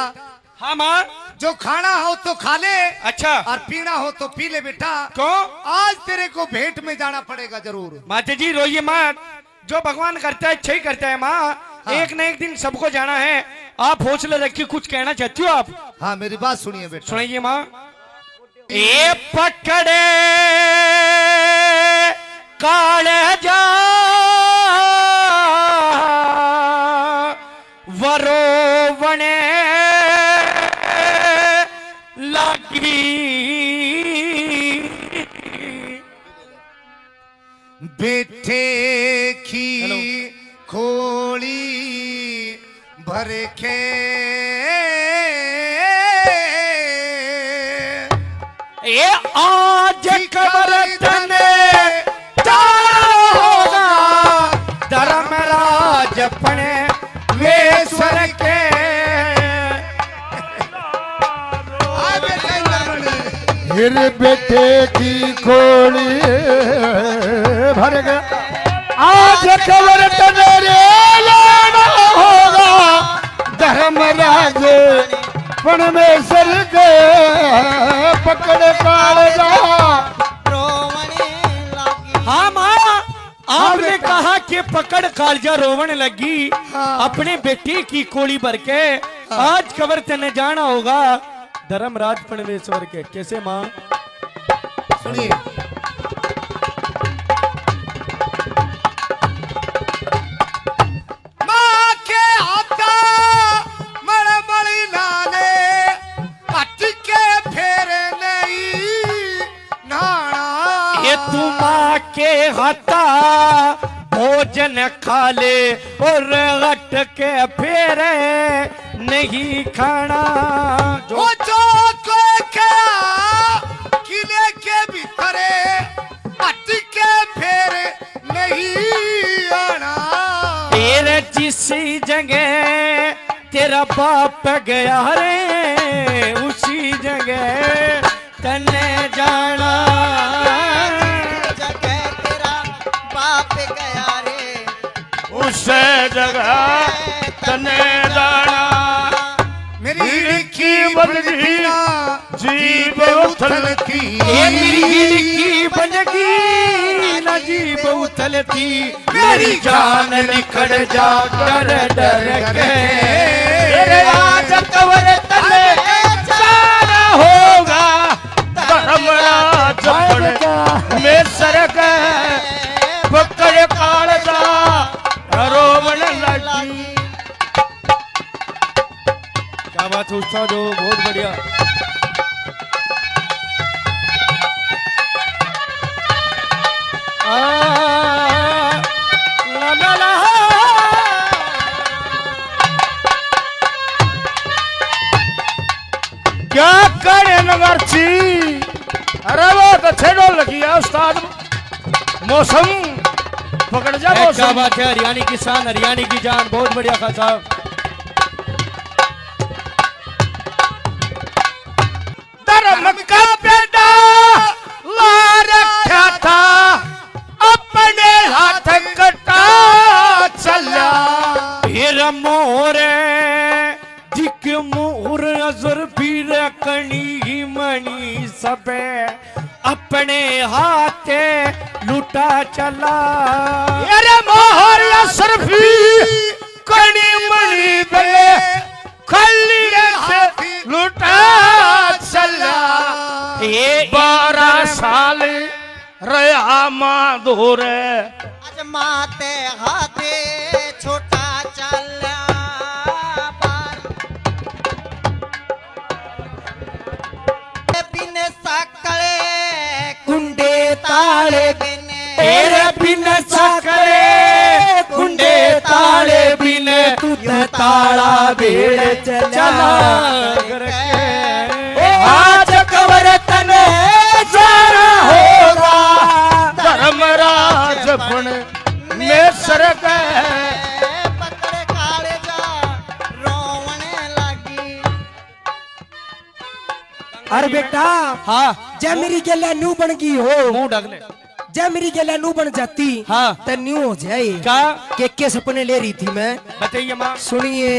हाँ माँ। जो खाना हो तो खा ले, अच्छा। और पीना हो तो पी ले बेटा। क्यों? आज तेरे को भेंट में जाना पड़ेगा जरूर। माता जी रोइए मत, जो भगवान करता है अच्छा ही करता है माँ। हाँ। एक न एक दिन सबको जाना है। आप हौसला रखिए, कुछ कहना चाहती हो आप? हाँ मेरी बात सुनिए बेटा। सुनिए माँ। ए पकड़े काले जा वरोवणे लागी बेटे की खोली भर के ये आज कबर तने होगा धर्मराज अपने वेश्वर के। फिर बेटे की खोली भर गया, आज खबर तनेरे लाना होगा धर्मराज परमेश्वर के। पकड़ कालजा। हाँ माँ, आपने कहा कि पकड़ कालजा रोवण लगी। अपने बेटे की कोड़ी भर के आज खबर तने जाना होगा धर्मराज परमेश्वर के। कैसे माँ? सुनिए। माँ के हाथा मड़मड़ी लाले अटके फेरे नहीं नाना। ये तू माँ के हाथा भोजन खा ले और हट के फेरे नहीं खाना। वो जो कोई क्या किले के भीतरे अटके फेरे नहीं आना। तेरे जिस जगह तेरा बाप गया रे, उसी जगह तने जाना। जगह तेरा बाप गया रे, उस जगह तने जाना। मेरी की बदली जीव उथलती। ये मेरी की बनगी न जीव उथलती, मेरी जान निकल जा डर डर के। तेरे आज कवर तले जाना होगा धर्मराज में सरक। पकड़ कालजा रोवण लगी। क्या बात है जो बहुत बढ़िया। ला ला ला। क्या करे नगरची? अरे वो तो छेड़ो लगी है उस्ताद। मौसम पकड़ जा क्या मौसम। बात है, हरियाणी की शान, हरियाणी की जान, बहुत बढ़िया खान साहब। धर्म का बेटा ला रखा था अपने हाथ कटा चला फिर मोरे जिक मोर अजर फिर कणी मणि सबे अपने हाथे लुटा चला अरे मोहर सरफी कणी मणि बले खली से लुटा चला ये 12 साल रहा माधुर अजमाते हाथे छोटा चला बिन साकळे कुंडे ताले बिन तेरे बिन सकरे कुंडे ताले बिन तू ताला बेड़ चला आज कवर तने जाना होगा धर्मराज पण में सर गए पकड़ काले जा रोवने लगी। अरे बेटा हाँ जय मेरी गेला नू बन गई हो मुंह ढक ले जय मेरी गेला नू बन जाती हाँ तो न्यू हो जाए क्या के सपने ले रही थी मैं बताइए माँ सुनिए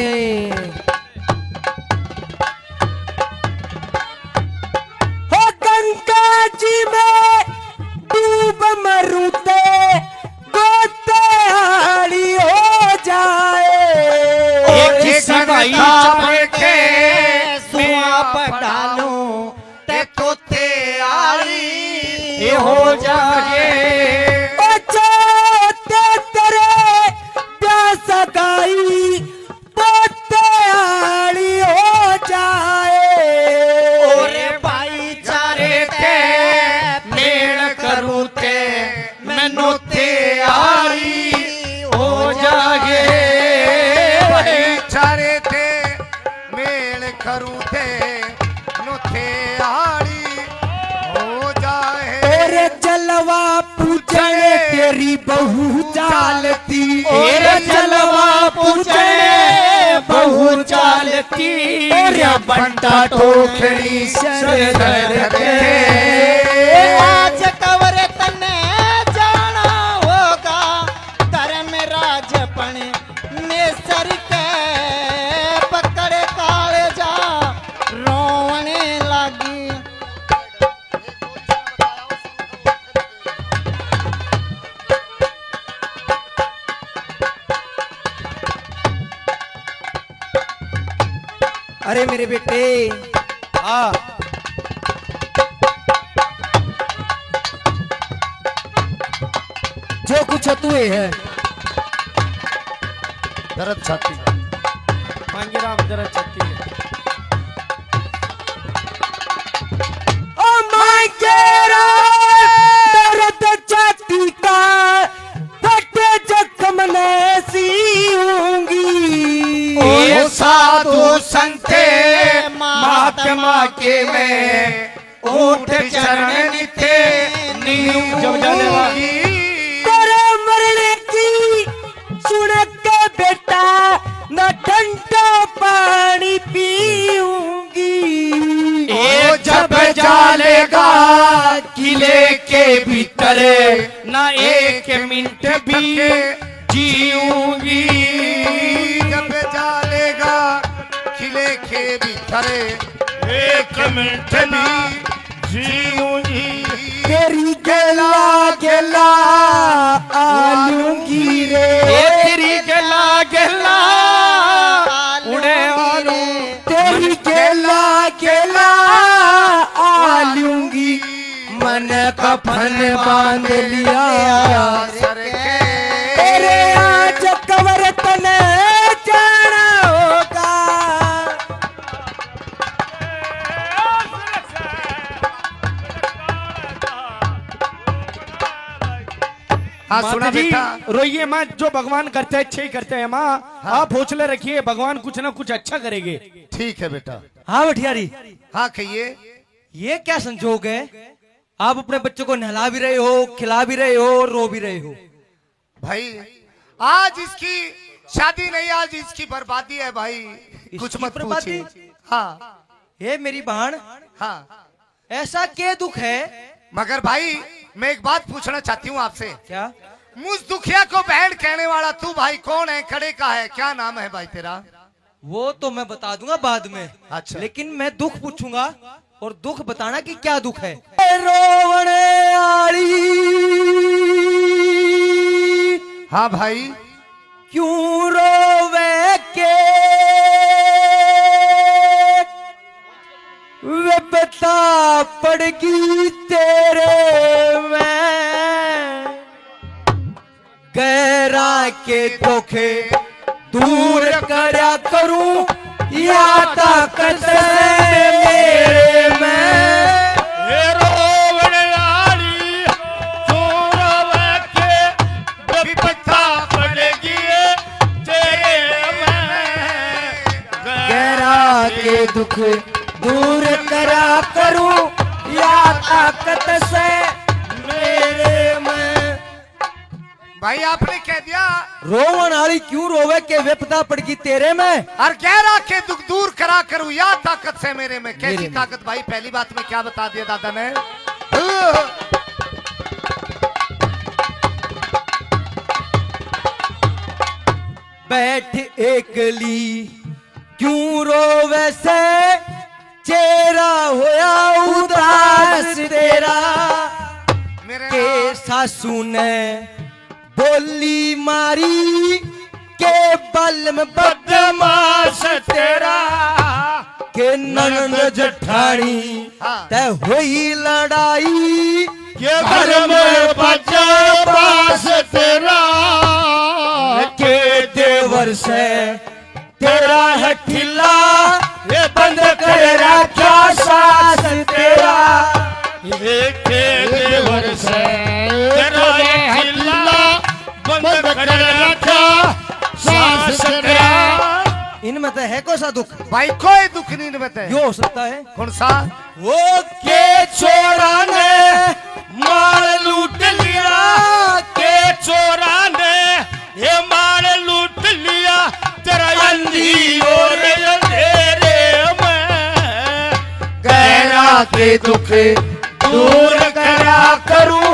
हो गंगा जी में डूब मरूते गोते हाड़ी हो जाए एक ही सिपाही के सुआ पटालो ते तोते आली ये हो जाए तेरे प्यास गाई पोते आड़ी हो जाए ओरे भाईचारे ते मेड़ करूँ ते मैनू ते आरी हो जाए चारे थे मेल करूं थे नुथे आड़ी हो जाए तेरे जलवा पूजने तेरी बहू चालती तेरे जलवा पूछे बहु चालती तेरा बंटा ठोकरी सर के आज कवर तने जाना होगा धर्म राजपण में सर के पकड़ काले जा रोवने लगी। अरे मेरे बेटे हाँ जो कुछ तू है दर्द छाती मांगीराम जरा चक्की है ओ माय केरा दर्द छाती का फटे जख्म ने सीऊंगी ओ साधु संते महात्मा के में ऊठ चरण निथे नीम जब जाने तेरे मरने की सुन के बेटा न ठंडा पानी पीऊंगी ओ जब जालेगा किले के भीतर ना एक मिनट भी जीऊंगी जब जालेगा खिले के भीतर एक मिनट भी जीऊंगी तेरी गला गला आलूंगी रे तेरी गला गला उड़े आलू तेरी गला गला आलूंगी मन का फन बांध लिया सर के तेरे आज कवर तने जाना होगा हाँ सुना माता जी बेटा रोइए माँ जो भगवान करते हैं अच्छे ही करते हैं माँ आप हौसले रखिए भगवान कुछ ना कुछ अच्छा करेंगे ठीक है बेटा हाँ बठियारी हाँ कहिए ये क्या संजोग है आप अपने बच्चों को नहला भी रहे हो खिला भी रहे हो रो भी रहे हो भाई आज इसकी शादी नहीं आज इसकी बर्बादी है भाई कुछ इसकी मत बर्बादी? पूछिए हाँ ये मेरी बहन हाँ ऐसा क्या दुख है? मगर भाई मैं एक बात पूछना चाहती हूँ आपसे। क्या? मुझ दुखिया को बहन कहने वाला तू भाई कौन है, खड़े का है, क्या नाम है भाई तेरा? वो तो मैं बता दूंगा बाद में। अच्छा। लेकिन मैं दुख पूछूंगा और दुख बताना कि क्या दुख है। रोवणे आली, हाँ भाई। क्यों रोवे के वे बता पड़गी तेरे में, गहरा के दुखे दूर करया करूं या ताकत है मेरे में। गहरा के दुख दूर करा करूं या ताकत से मेरे में। भाई आपने कह दिया रोवन आली क्यों रोवे के विपदा पड़गी तेरे में, और गहरा के दुख दूर करा करूं या ताकत से मेरे में। कैसी मेरे में। ताकत भाई? पहली बात में क्या बता दिया दादा ने? बैठ एकली क्यों रोवे से, चेहरा होया उदास तेरा। मेरे के सासू ने बोली मारी के बल में बदमाश तेरा। के ननद जठानी हाँ। तय हुई लड़ाई, के घर में बच्चा पास तेरा। के देवर से तेरा है ठिल्ला, ये बंद कर रखा सास तेरा। के देवर से तेरा ये हिल्ला बंद कर रखा सास तेरा। इनमें तो है कौन सा दुख? भाई कोई दुख नहीं बताए। यो हो सकता है कौन सा? वो के चोरा ने माल लूट लिया, के चोरा ने ये माल लूट लिया तेरा अंधी और अंधेरे में। गहरा के दुख दूर करा करूं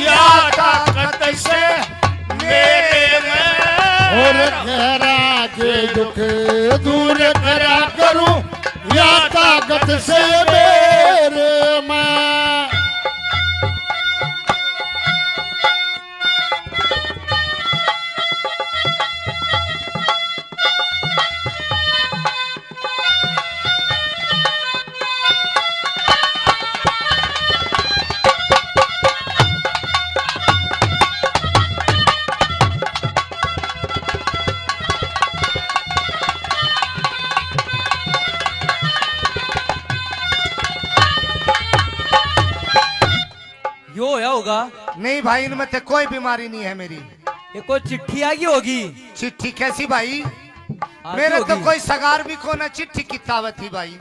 या ताकत से मेरे में। और गहरा के दुख दूर करा करूं या ताकत से मेरे में। यो होया होगा। नहीं भाई इनमें तो कोई बीमारी नहीं है मेरी। ये कोई चिट्ठी आ गई होगी। चिट्ठी कैसी भाई? आ मेरे गई तो होगी। कोई सगार भी को ना चिट्ठी किताबत थी भाई।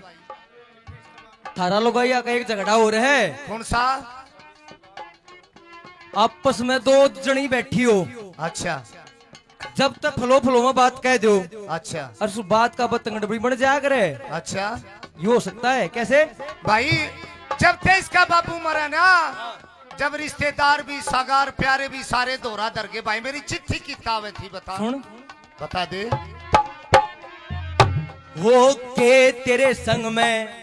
थारा लोग का एक झगड़ा हो रहा है, कौन सा? आपस में दो जनी बैठी हो, अच्छा जब तक फलो फलो में बात कह दो अच्छा और उस बात का बतंगड़ बन जाया करे। अच्छा यो हो सकता है। कैसे? भाई जब थे इसका बाबू मरा ना, जब रिश्तेदार भी सगार प्यारे भी सारे दौरा दर गए भाई, मेरी चिट्ठी किताबत थी। बता सुन, बता दे। हो के तेरे संग में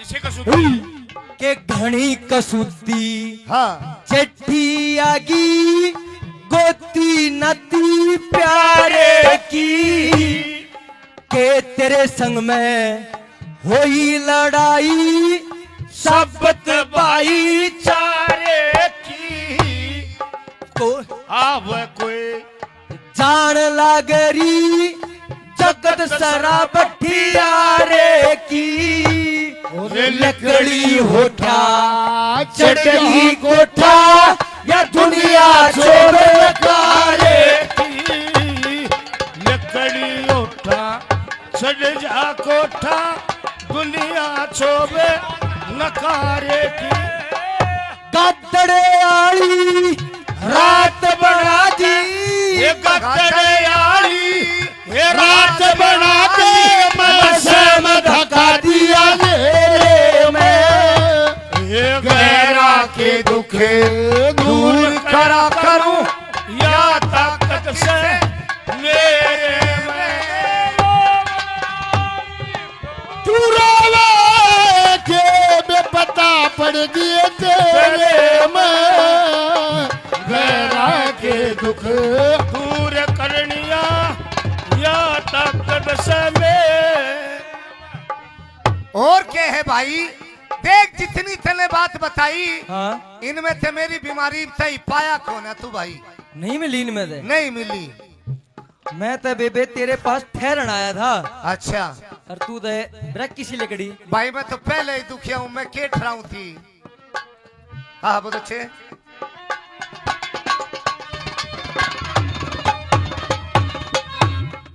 इसे का सुधी के घनी कसुती, हाँ चिट्ठी आगी गोती नती प्यारे की। के तेरे संग में होई लड़ाई, सबत बाई चारे की को आव कोई जान लागरी जगत सरा बठियारे की। लकड़ी होठा चढ़ी कोठा या दुनिया छोड़ लकारे। लकड़ी उठा चढ़ जा कोठा दुनिया छोबे नकारे की। गदड़े आली रात बना दी, ये गदड़े आली ये रात बना दे से में धक्का दिया मेरे में। पड़ेगी तेरे में गैरा के दुख दूर करनिया या ताकत से में। और क्या है भाई, देख जितनी तने बात बताई हाँ इनमें से मेरी बीमारी सही पाया कौन है तू भाई? नहीं मिली इनमें से। नहीं मिली। मैं तो बेबे तेरे पास ठहरन आया था अच्छा और तू दे ब्रेक किसी लकड़ी। भाई भाई मैं तो पहले ही दुखिया हूँ, मैं केट रहा हूँ थी। हाँ बहुत अच्छे।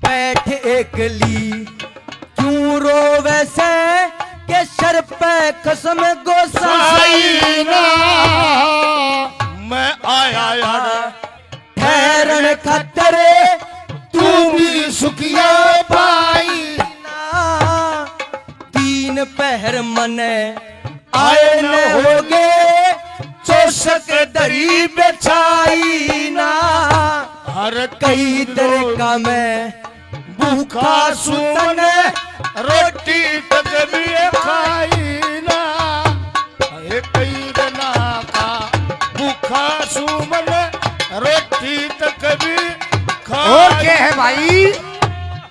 बैठ एकली क्यों रो वैसे के सर पे कसम गोसाई ना मैं आया यार ठहरन खातर तू भी सुखिया पाई ना तीन पहर मने आए न होगे चोषक दरी बेचाई ना हर कई तरह का मैं भूखा सुतन रोटी तक भी खाई ना कई दिना का भूखा सुमन रोटी तक भी और क्या है भाई?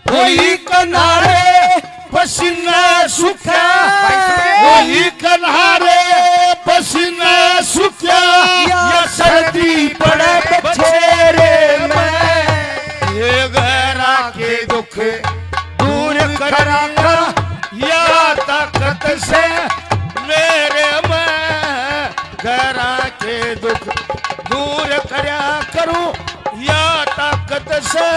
कोई कनारे पसीना सुखा भाई सुनिए। वही कन्हारे पसीना सुखा या सर्दी पड़े बछेरे में ये गहरा के दुख दूर करा या ताकत से मेरे में गहरा के दुख दूर करया करूं या ताकत से।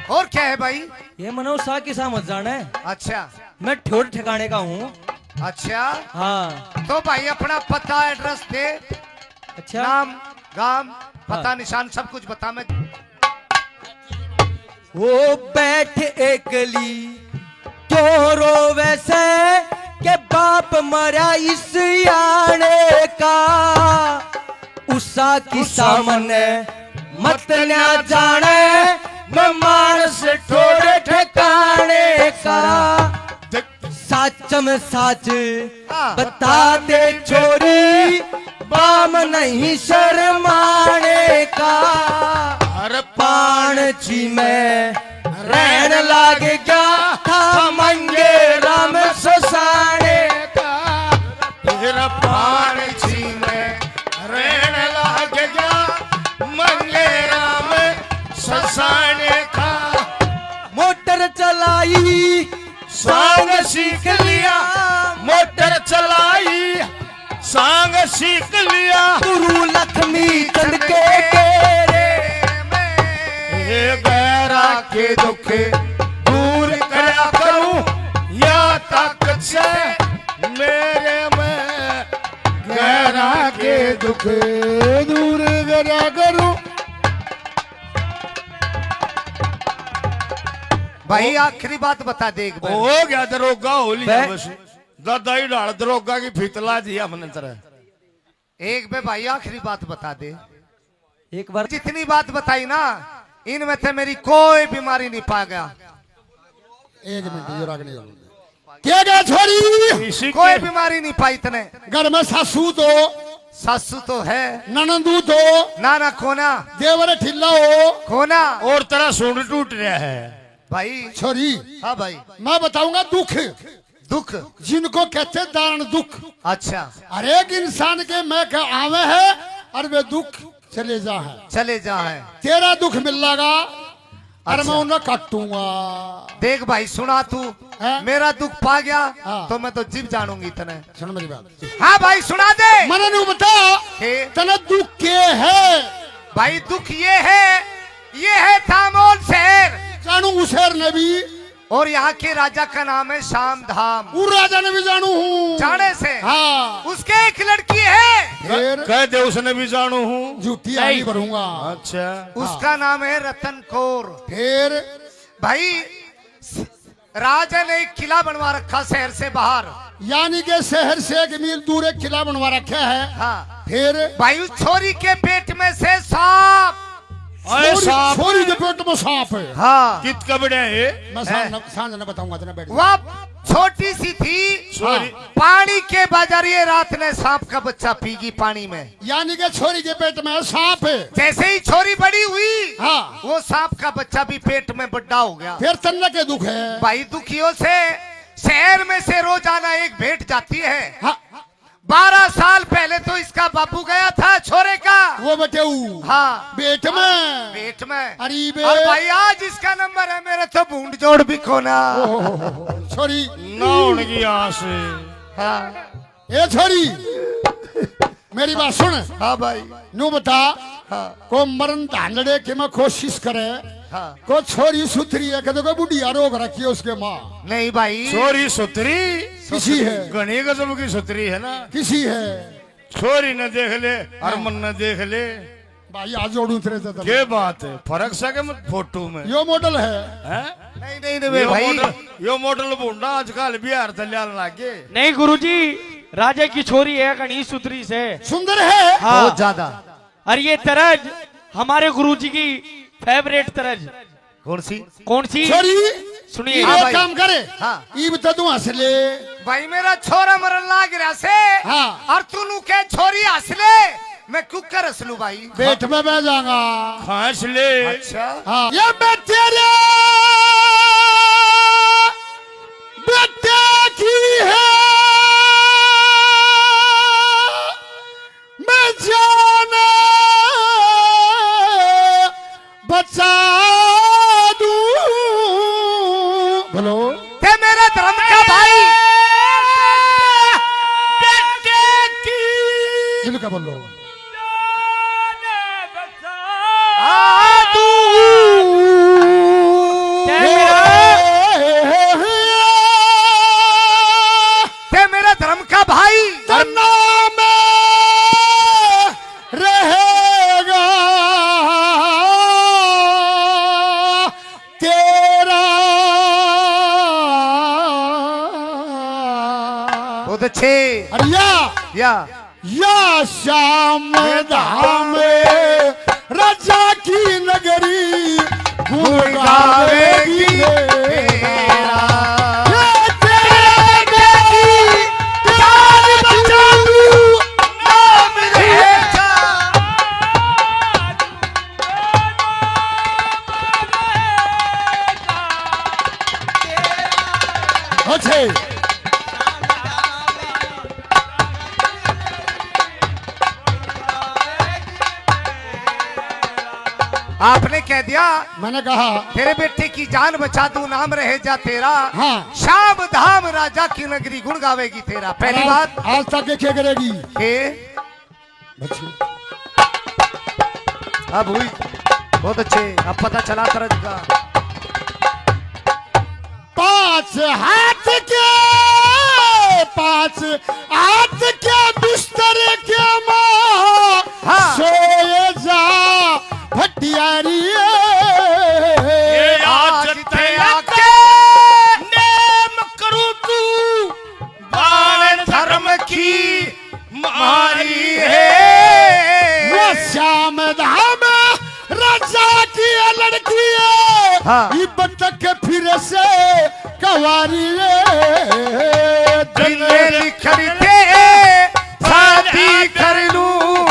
और क्या है भाई? ये मनोज शाह की सा मत जाने, अच्छा मैं ठोर ठिकाने का हूँ। अच्छा हाँ तो भाई अपना पता एड्रेस दे, अच्छा नाम गांव पता हाँ। निशान सब कुछ बता। मैं वो बैठ एकली क्यों रो वैसे के बाप मरा इस याने का उषा की सामने मत न जाने मैं मानस ठोड़े ठिकाने का साच में साच बता दे छोरी बाम नहीं शर्माने का हर पान जी में रहन लाग गया था मंगे राम ससाने का फिर पान जी में रहने लग गया मंगे राम ससाने का। मोटर चलाई सांग सीख लिया मोटर चलाई सांग सीख लिया गुरु लक्ष्मी चंद के डेरे ये गैरा के दुख दूर करा करूं या ताकत से मेरे में गैरा के दुख दूर करा करूं। भाई आखिरी बात बता दे एक बार। हो गया दरोगा हो लिया बे- बस दादा ही डाल दरोगा की फितला दिया हमने तरह। एक बे भाई आखिरी बात बता दे। एक बार जितनी बात बताई ना इनमें से मेरी कोई बीमारी नहीं पा गया। एक मिनट ये राग नहीं करूंगा। क्या गया छोरी? इसी कोई के बीमारी नहीं पाई इतने। घर में सासू तो सासू तो है, ननंदू तो नाना खोना देवर ठिल्ला हो खोना। और तरह सूंड टूट रहा है भाई छोरी। हाँ भाई मैं बताऊंगा दुख दुख। जिनको कहते दान दुख। अच्छा हर एक इंसान के मैं का आवे है और वे दुख चले जा है। चले जा है। तेरा दुख मिल लगा और अच्छा। मैं उन्हें काटूंगा। देख भाई सुना तू हाँ? मेरा दुख पा गया हाँ। तो मैं तो जीव जानूंगी तने। सुन मेरी बात। हाँ भाई सुना दे। मैंने नहीं बता के तना दुख के है। भाई दुख ये है थामोल शहर जानू उसेर नबी और यहाँ के राजा का नाम है शाम धाम। वो राजा ने भी जानू हूँ जाने से हाँ। उसके एक लड़की है, फिर कह दे उसने भी जानू हूँ। झूठी आगे बढ़ूंगा। अच्छा उसका नाम है रतन कौर। फिर भाई राजा ने एक किला बनवा रखा शहर से बाहर। यानी कि शहर से 1 मील दूर एक किला बनवा रखा है। हाँ फिर भाई उस छोरी के पेट में से सांप। छोरी के पेट में सांप है। हाँ कित कबड़े है मैं सांझ न बताऊंगा तेना बेटे। वह छोटी सी थी, छोरी पानी के बाजारिये रात ने सांप का बच्चा पीगी पानी में। यानी कि छोरी के पेट में सांप है। जैसे ही छोरी बड़ी हुई, हाँ वो सांप का बच्चा भी पेट में बड़ा हो गया। फिर तन्ने के दुख है। भाई दुखियों से शहर में से रोजाना एक भेंट जाती है। हाँ 12 साल पहले तो इसका बाबू गया था छोरे का। वो बेटे हाँ पेट में। पेट में। अरे बे और भाई आज इसका नंबर है मेरे तो बूंद जोड़ भी खोना। छोरी नौन की आस हाँ ए छोरी मेरी बात सुन। हाँ भाई नू बता हाँ को मरण धांधड़े के मैं कोशिश करे हाँ। को छोरी सुथरी है कहते को बुढ़िया रोग रखी है उसके माँ। नहीं भाई छोरी सुतरी किसी है घनी गजब की सुतरी है ना। किसी है छोरी न देख ले अरमन न देख ले। भाई आज जोड़ू तेरे से के बात है फर्क सके मत फोटो में। यो मॉडल है। हैं? नहीं नहीं नहीं भाई यो मॉडल बुंडा आजकल बिहार दलियाल लागे। नहीं गुरुजी, राजा की छोरी है गणेश सुतरी से। सुंदर है। हाँ। बहुत ज्यादा। और ये तरज हमारे गुरुजी की फेवरेट तरज। कौन सी छोरी? छोरी सुनिए हाँ ये भाई। काम करे। हाँ। ई बता तू हंस ले। भाई मेरा छोरा मरन लाग रहा से। हाँ। और तू के छोरी हंस ले, मैं कुकर हंस लू भाई। पेट में बह जाऊंगा। खांस ले। अच्छा हाँ ये मैं तेरे बेटे की है मैं जाने बचा दूं। बोलो ते मेरा धर्म का भाई। जिल का बोलो। ते मेरा धर्म का भाई। तना में रहेगा तेरा। बहुत अच्छे। अरे या श्याम धाम राजा की नगरी गुण गावेगी तेरा। ये तेरे की जान बचा लूं, नाम रहेगा। अच्छे आपने कह दिया मैंने कहा तेरे बेटे की जान बचा दूं, नाम रहे जा तेरा। हाँ। शाम धाम राजा की नगरी गुण गावेगी तेरा। पहली बात आज तक क्या करेगी बच्ची। अब हुई बहुत अच्छे। अब पता चला तरज का। 5 हाथ के बिस्तर के माँ। हाँ। सोए जा भटियारी आज तेरा के नेम करूं तू बाण धर्म की मारी है। वो श्याम धाम राजा की लड़की है। हाँ। ये बतक फिर से कवारी है। दिल लिखरी थे शादी कर लूं,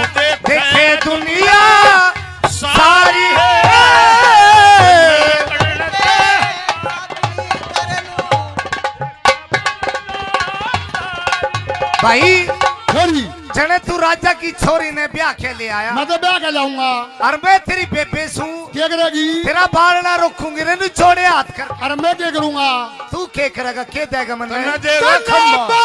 देखे दुनिया सारी है। भाई छोरी जने तू राजा की छोरी ने ब्याह के ले आया। मैं तो ब्याह के लाऊंगा। और मैं तेरी बेबे सू, क्या करेगी? तेरा बाल ना रोकूंगी रे, नु छोड़े हाथ कर। अरे मैं क्या करूंगा? तू क्या करेगा, क्या देगा मन में? तना देगा खम्बा।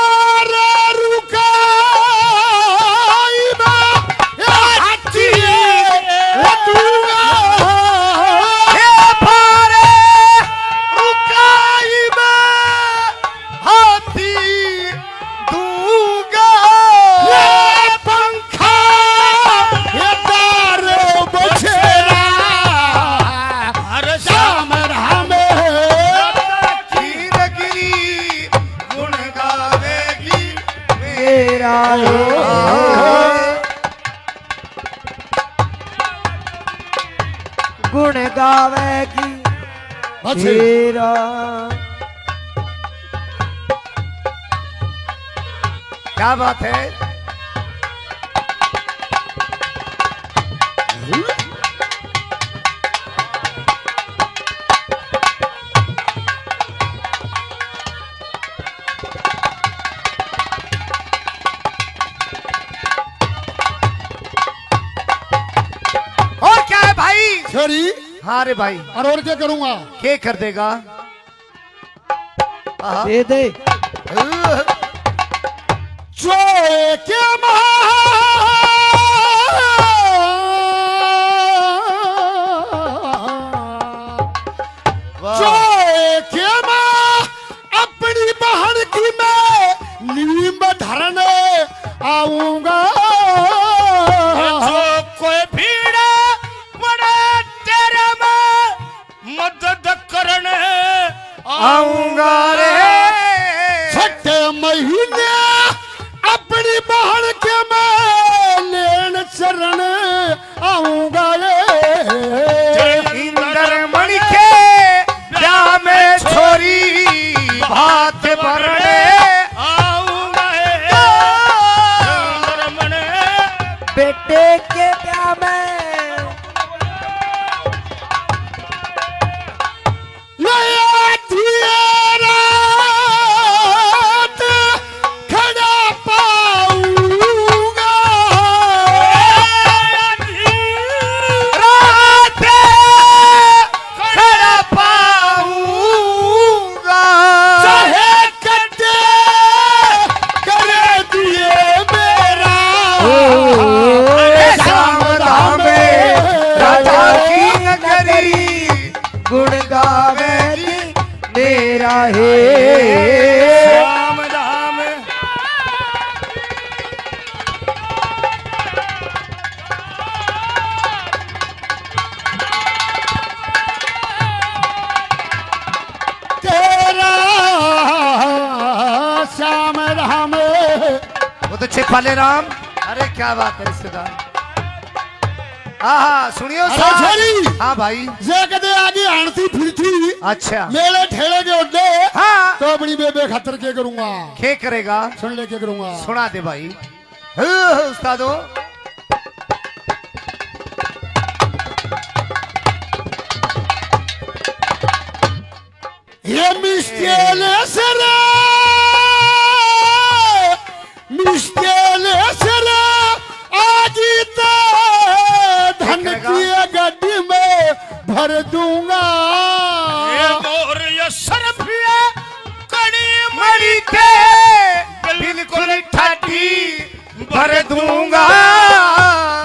गावेगी अच्छे तेरा। क्या बात है। और क्या है भाई। छोरी हाँ रे भाई, और क्या करूंगा? क्या कर देगा। आहा। दे दे जो के जो के अपनी बहन की मैं नींब धरने आऊंगा। जो कोई भीड़ पड़े तेरे में मदद करने आऊंगा रे। छठे महीने अपनी बहन के मैं लेन चरण आऊंगा इंदर मणि के ब्याह में छोरी भात भरने आऊंगा मने बेटे के ब्याह में। खड़ा पाऊंगा। रात खड़ा पाऊंगा। चाहे कटे करे दिए मेरा श्याम धाम में राजा की नगरी गुण गावेगी मेरा है। राम धाम तेरा श्याम राम। वो तो छिपाले राम। अरे क्या बात है रिश्तेदार। हाँ सुनियो अरे साहब। छोरी। हाँ भाई। जे कदे आगे आनती फिरती अच्छा मेरे ठेले के उड्डे हाँ तो अपनी बेबे खातर के करूंगा। क्या करेगा। सुन ले के करूंगा। सुना दे भाई। उस्तादो ये मिस्टेल सर आज तो धन की गड्डी में भर दूंगा। और ये सरफिया कड़ी मरी के बिल्कुल ठाठी भर दूंगा।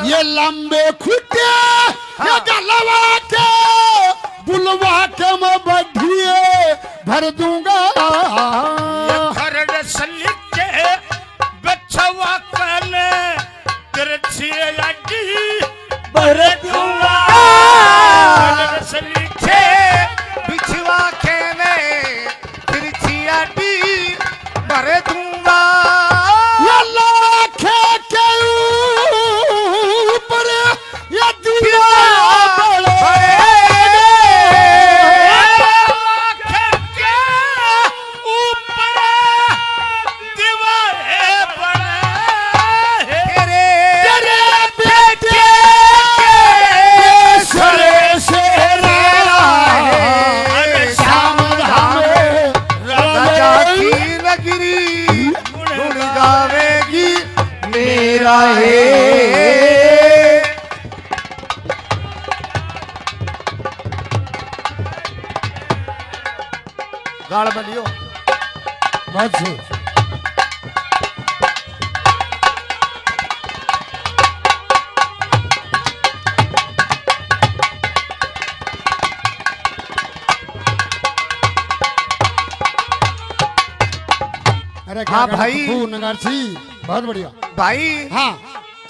ये लंबे खुटे ये गलवा के बुलवा के मैं बढ़िए भर दूंगा। खरड़ सलिके बचवा कने तिरछी लाडी भर दूंगा। खरड़ सलिके बिछवा खेने तिरछी आटी भर दूंगा। ये लाखे के ऊपर ये दीवार मेरा है। गाड़ बलियो बस अरे क्या हाँ कहना भाई। तू नगारसी बहुत बढ़िया। भाई हाँ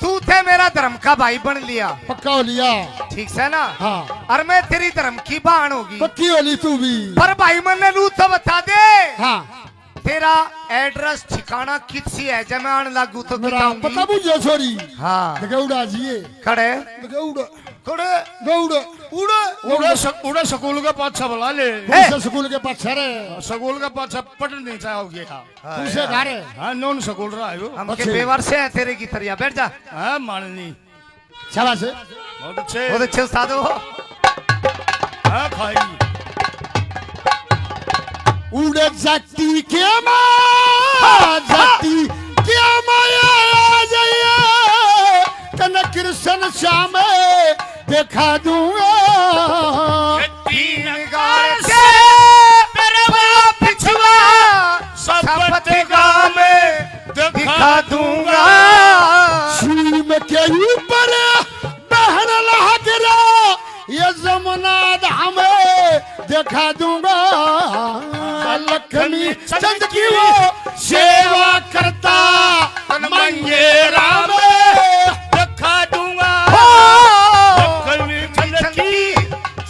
तू थे मेरा धर्म का भाई बन लिया। पक्का हो लिया। ठीक है ना। हाँ और मैं तेरी धर्म की बहन होगी। पक्की हो ली तू भी। पर भाई मन लू तो बता दे। हाँ तेरा एड्रेस ठिकाना किसी है जब मैं आने लागू तो मेरा पता बताऊंगी। मुझे छोरी हाँ लगौड़ा जिए खड़े लगौड़ा कुड़े दौड़ उड़ा स्कूल का पाछा बुला ले दूसरे स्कूल के पास रे स्कूल का पाछा पढ़ नहीं चाहोगे दूसरे घर हाँ नॉन स्कूल रहा है वो हमके अच्छे। बेवर से है तेरे की तरह बैठ जा। हाँ माननी शाबाश बहुत अच्छे बहुत अच्छे उस्ताद हो। हाँ खाई उड़े जाती के माँ जाती के माया आ जाइए तन कृष्ण श्याम देखा दूंगा तीन गाल से तेरे बाप पिछवा शपथ गाँव में दिखा दूंगा। सीम के ऊपर बहन लहक रहा ये जमुना धाम देखा दूंगा लक्ष्मी चंद की वो सेवा करता मंगेरा में दिखा दूंगा लक्ष्मी चंद की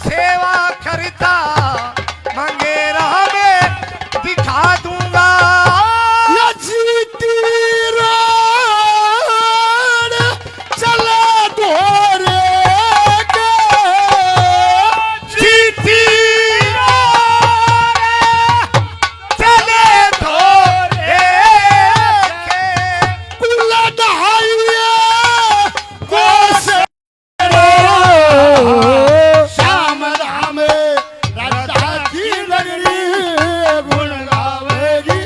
सेवा करता मंगेरा में दिखा दूंगा। ये जीती रोड चला दोरे के जीती चले धोरे के कुल्ला दहाइए कोस श्याम धाम राजा की नगरी गुण गावेगी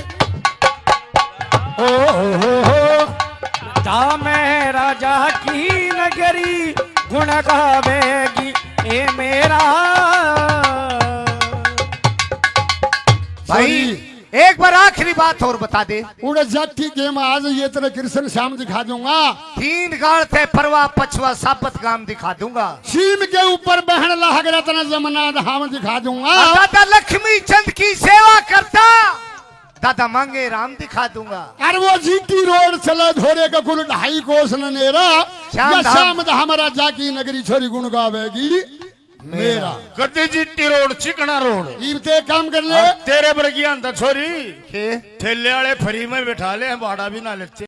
मैं राजा की नगरी गुण गावेगी ए मेरा भाई एक बार आखिरी बात और बता दे। उड़े जाती गेम आज ये तेरे कृष्ण श्याम दिखा दूंगा तीन गाड़ थे परवा पछवा सापत गाम दिखा दूंगा। सीम के ऊपर बहन लहक रतन जमुना धाम दिखा दूंगा दादा लक्ष्मी चंद की सेवा करता दादा मांगे राम दिखा दूंगा। और वो जीटी रोड चले धोरे का कुल 2.5 कोस नेरा श्याम या धाम। श्याम धाम राजा की नगरी छोरी गुण गावेगी मेरा गद्दी जिट्टी रोड चिकना रोड ईबते काम कर ले तेरे बरगी अंदर छोरी के ठेले वाले फ्री में बैठा ले भाड़ा भी ना लेते